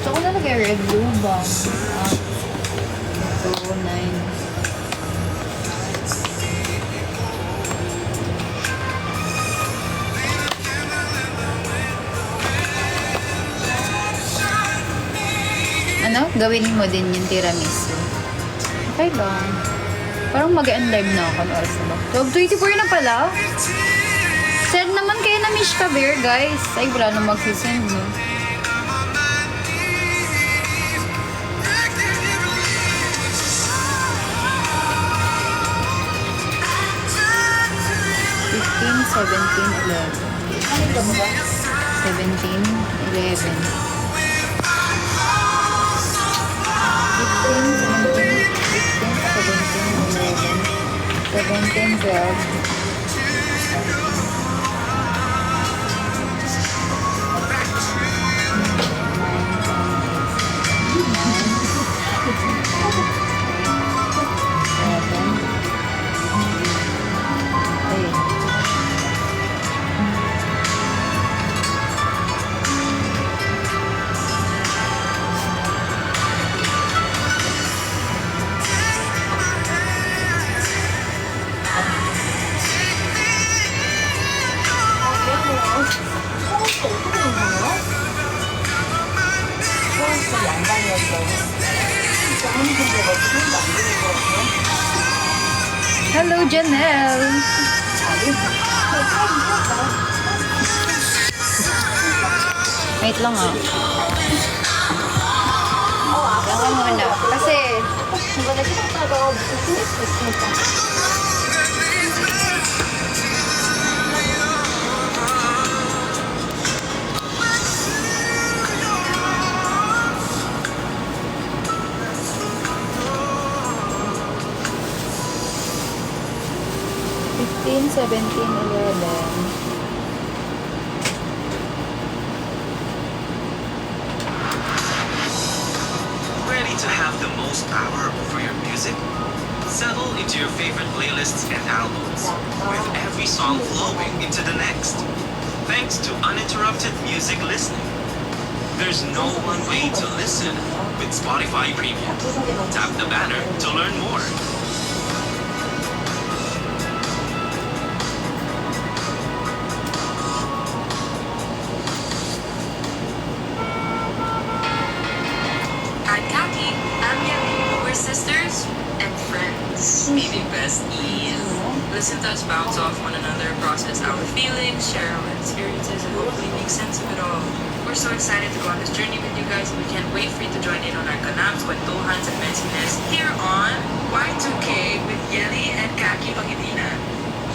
Gusto ko na nag-red blue bang. Ito, 9. Ano? Gawin mo din yung tiramisu. Okay lang. Parang mag-end live na ako. Ano oras na ba? 12:24 na pala. Send naman kayo na Mishka Bear, guys. Ay, wala nang magsisend, no? Seventeen, 11. 17, 11. 17, 12. Hello, Janelle. Wait lang ah. Ako muna. Kasi, fifteen, 17, 11. Ready to have the most power over your music? Settle into your favorite playlists and albums, with every song flowing into the next. Thanks to uninterrupted music listening. There's no one way to listen with Spotify Premium. Tap the banner to learn more. I'm Kaki. I'm Yemi. We're sisters and friends. Maybe besties. Listen to us bounce off one another, process our feelings, share our experiences, and hopefully make sense of it all. We're so excited to go on this journey with you guys, and we can't wait for you to join in on our kanams, kwentuhans, and messiness here on Y2K with Yeli and Kaki Pangilinan.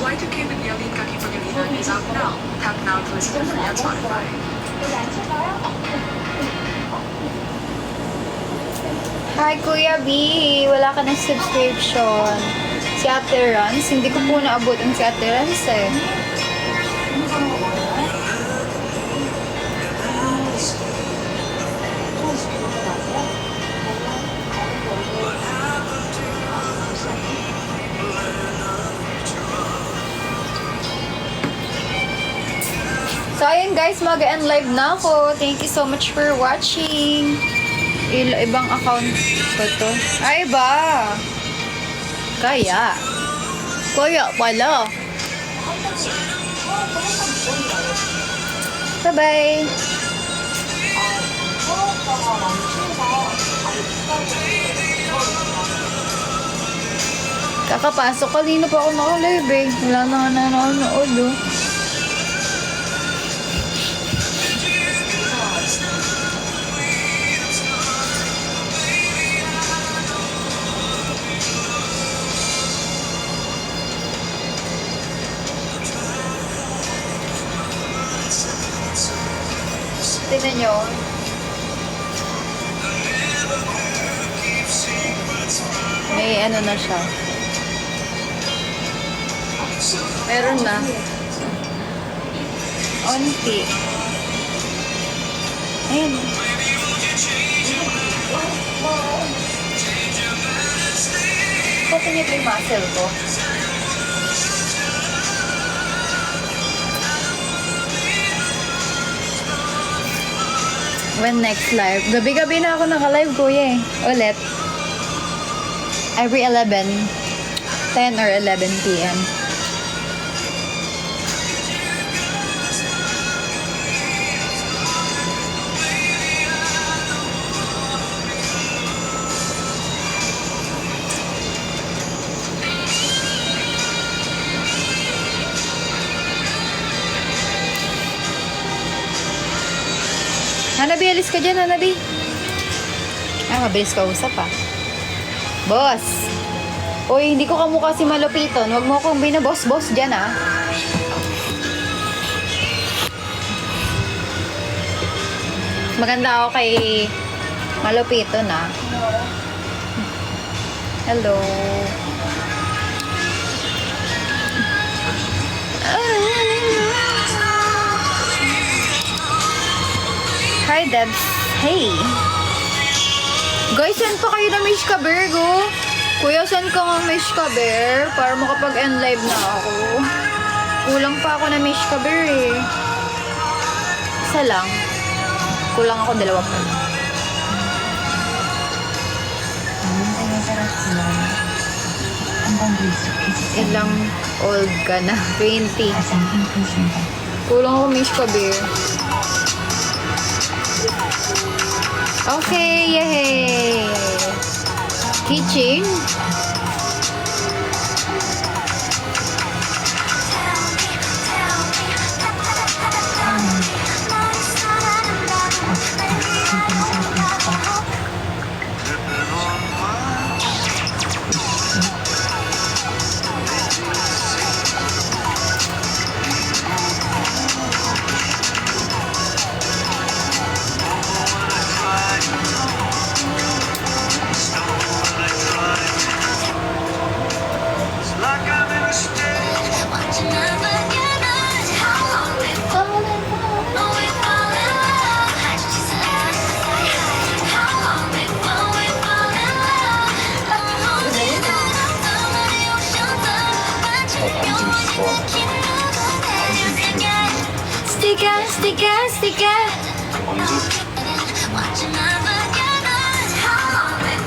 Y2K with Yeli and Kaki Pangilinan is out now. Tap now to listen for free on Spotify. Hi, Kuya B. Wala ka ng subscription. Si Ate Rans, hindi ko po naabot ang si Ate Rans eh. So, ayun guys, mag-end live na ako. Thank you so much for watching. Ibang account ko to. Ay ba? Kaya pala. Bye-bye. Kakapasok, kanina pa ako naka-live eh. Wala na nga nanonood oh. Tignan nyo. May ano na siya. Meron na. Onti. Ayan. Pati niyo yung muscle ko. When next live? Gabi-gabi na ako naka-live, kuya eh. Ulit. Every 11. 10 or 11 p.m. Hanabi, alis ka dyan, Hanabi. Ah, mabilis ka usap ah. Boss! Uy, hindi ko kamukha si Malupiton. Huwag mo akong binaboss-boss dyan ah. Maganda ako kay Malupiton ah. Hello. Hi, Debs. Hey. Guys, saan pa kayo na Mish Kaber, go? Kuya, saan ka nga Mish Kaber? Para makapag-end live na ako. Kulang pa ako na Mish Kaber eh. Isa lang. Kulang ako 2 pa. Ilang old ka na? 20. Kulang ako Mish Kaber. Okay, yay! Teaching. Stika!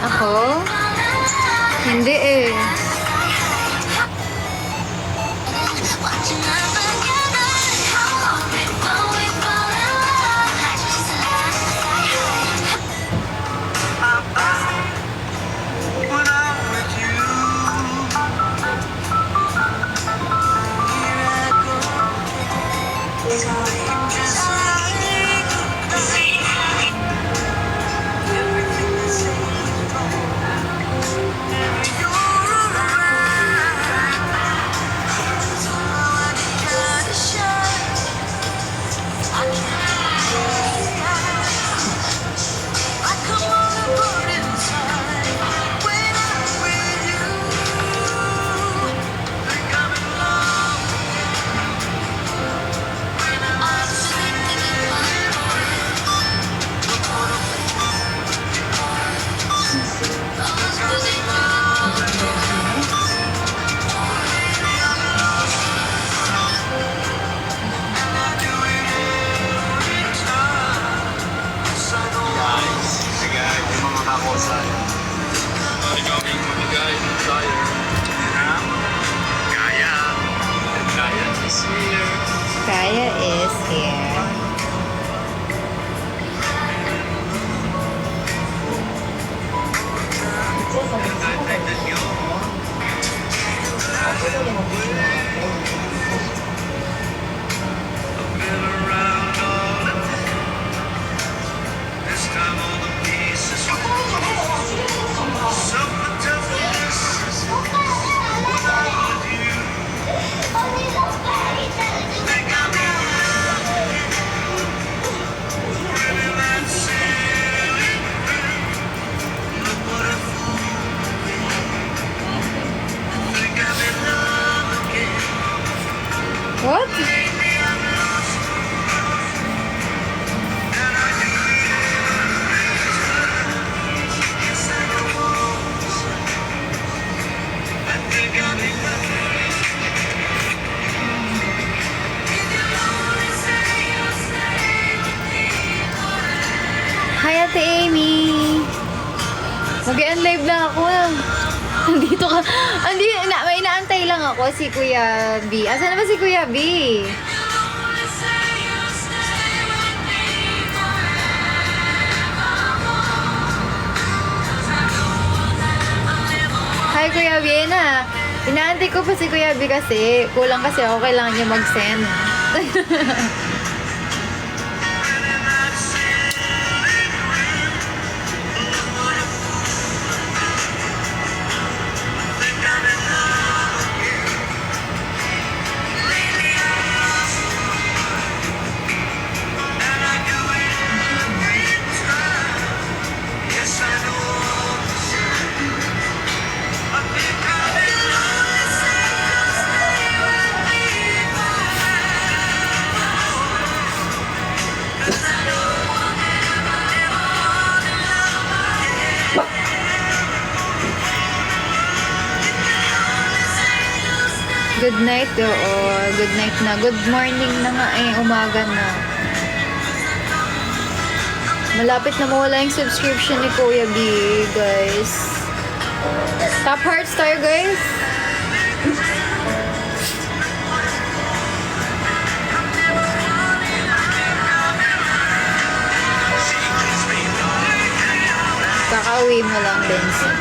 Ako? Hindi eh. Mag-live lang ako. Andito ka. May inaantay lang ako si Kuya B. Asan na ba si Kuya B? Hi Kuya B na. Inaantay ko pa si Kuya B kasi kulang kasi ako, kailangan niya mag-send. Good night, oo. Good night na. Good morning na nga eh. Umaga na. Malapit na mawala yung subscription ni Kuya B, guys. Top hearts tayo, guys. Kakauwi mo lang, Benson.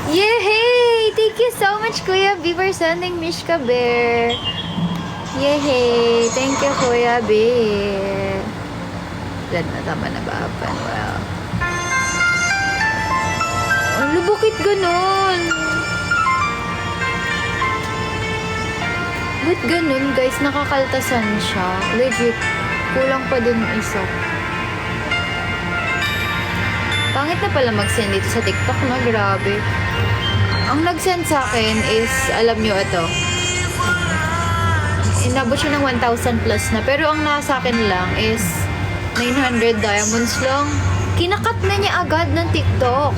Yay! Thank you so much, Kuya B, for sending Mishka Bear. Yay! Thank you, Kuya B. Ilan na tama na ba? Well. Ano, bakit ganun? Ba't ganun, guys? Nakakaltasan siya. Legit. Kulang pa dun isa. Pangit na pala mag-send dito sa TikTok, no? Grabe. Ang nag-send sa akin is, alam nyo ito, inabot siya ng 1,000 plus na. Pero ang nasa akin lang is 900 diamonds lang. Kinakat na niya agad ng TikTok.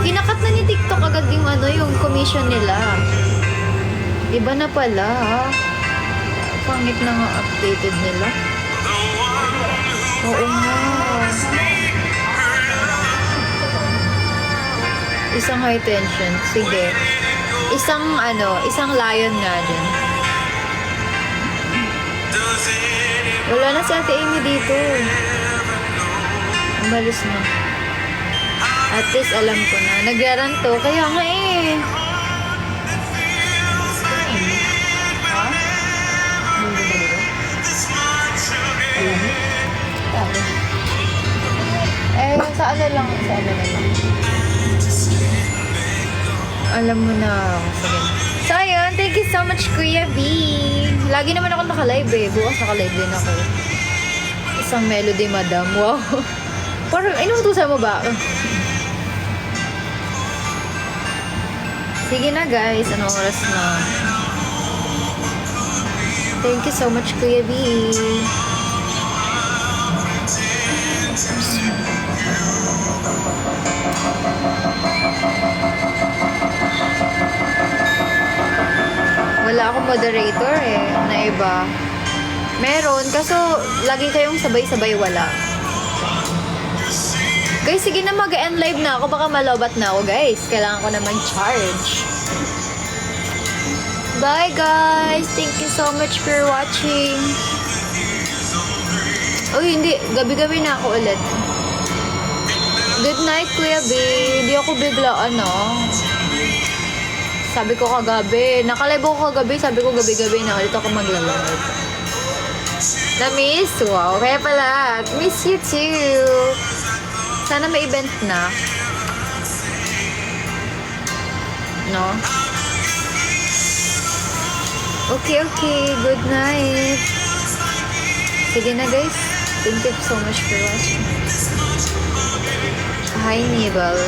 Kinakat na ni TikTok agad yung yung commission nila. Iba na pala, ha? Pangit na nga updated nila. Oo nga. Isang high tension. Sige. Isang lion nga dyan. Wala na si Ate Amy dito. Umalis na. At least alam ko na. Naglaran to. Kaya nga eh. Ha? Hindi ba dito? Sa ano lang. Alam mo na. Sige. So, ayun. Thank you so much, Kuya B. Lagi naman ako naka-live eh. Bukas naka-live din ako. Isang melody, madam. Wow. Parang, inutusan mo ba? Sige na, guys. Anong oras na? Thank you so much, Kuya B. Wala akong moderator eh, na iba. Meron, kaso lagi kayong sabay-sabay wala. Guys, sige na mag-end live na ako. Baka malobat na ako, guys. Kailangan ko na mag-charge. Bye, guys! Thank you so much for watching. Uy, hindi. Gabi-gabi na ako ulit. Good night, Kuya B. Hindi ako bigla, sabi ko kagabi. Nakalive ako kagabi. Sabi ko gabi-gabi na ulit ako magla-live. Na-miss? Wow. Kaya pala. Miss you too. Sana may event na. No? Okay. Good night. Sige na, guys. Thank you so much for watching. Hi, Nibal.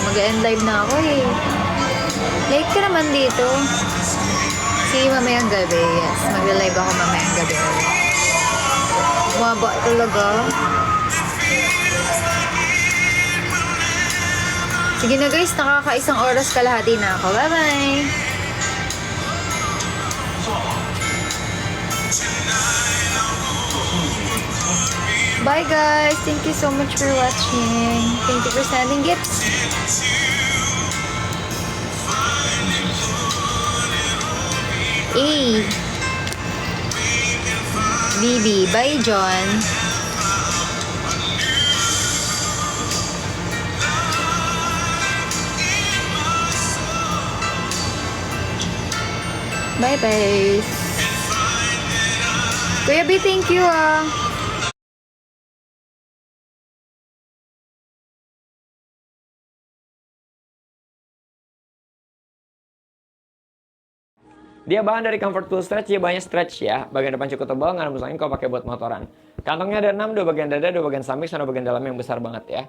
Mag-end live na ako eh. Late ka naman dito. See, mamayang gabi. Yes, mag-live ako mamayang gabi. Maba talaga. Sige na guys, nakaka-1 oras kalahati na ako. Bye-bye! Bye guys! Thank you so much for watching. Thank you for sending gifts. A. Bibi. Bye, John. Bye-bye. Kuya B, thank you ah. Dia bahan dari comfort tool stretch, dia banyak stretch ya. Bagian depan cukup tebal, nggak nembus angin kalau pakai buat motoran. Kantongnya ada 6, 2 bagian dada, 2 bagian samping, sama bagian dalam yang besar banget ya.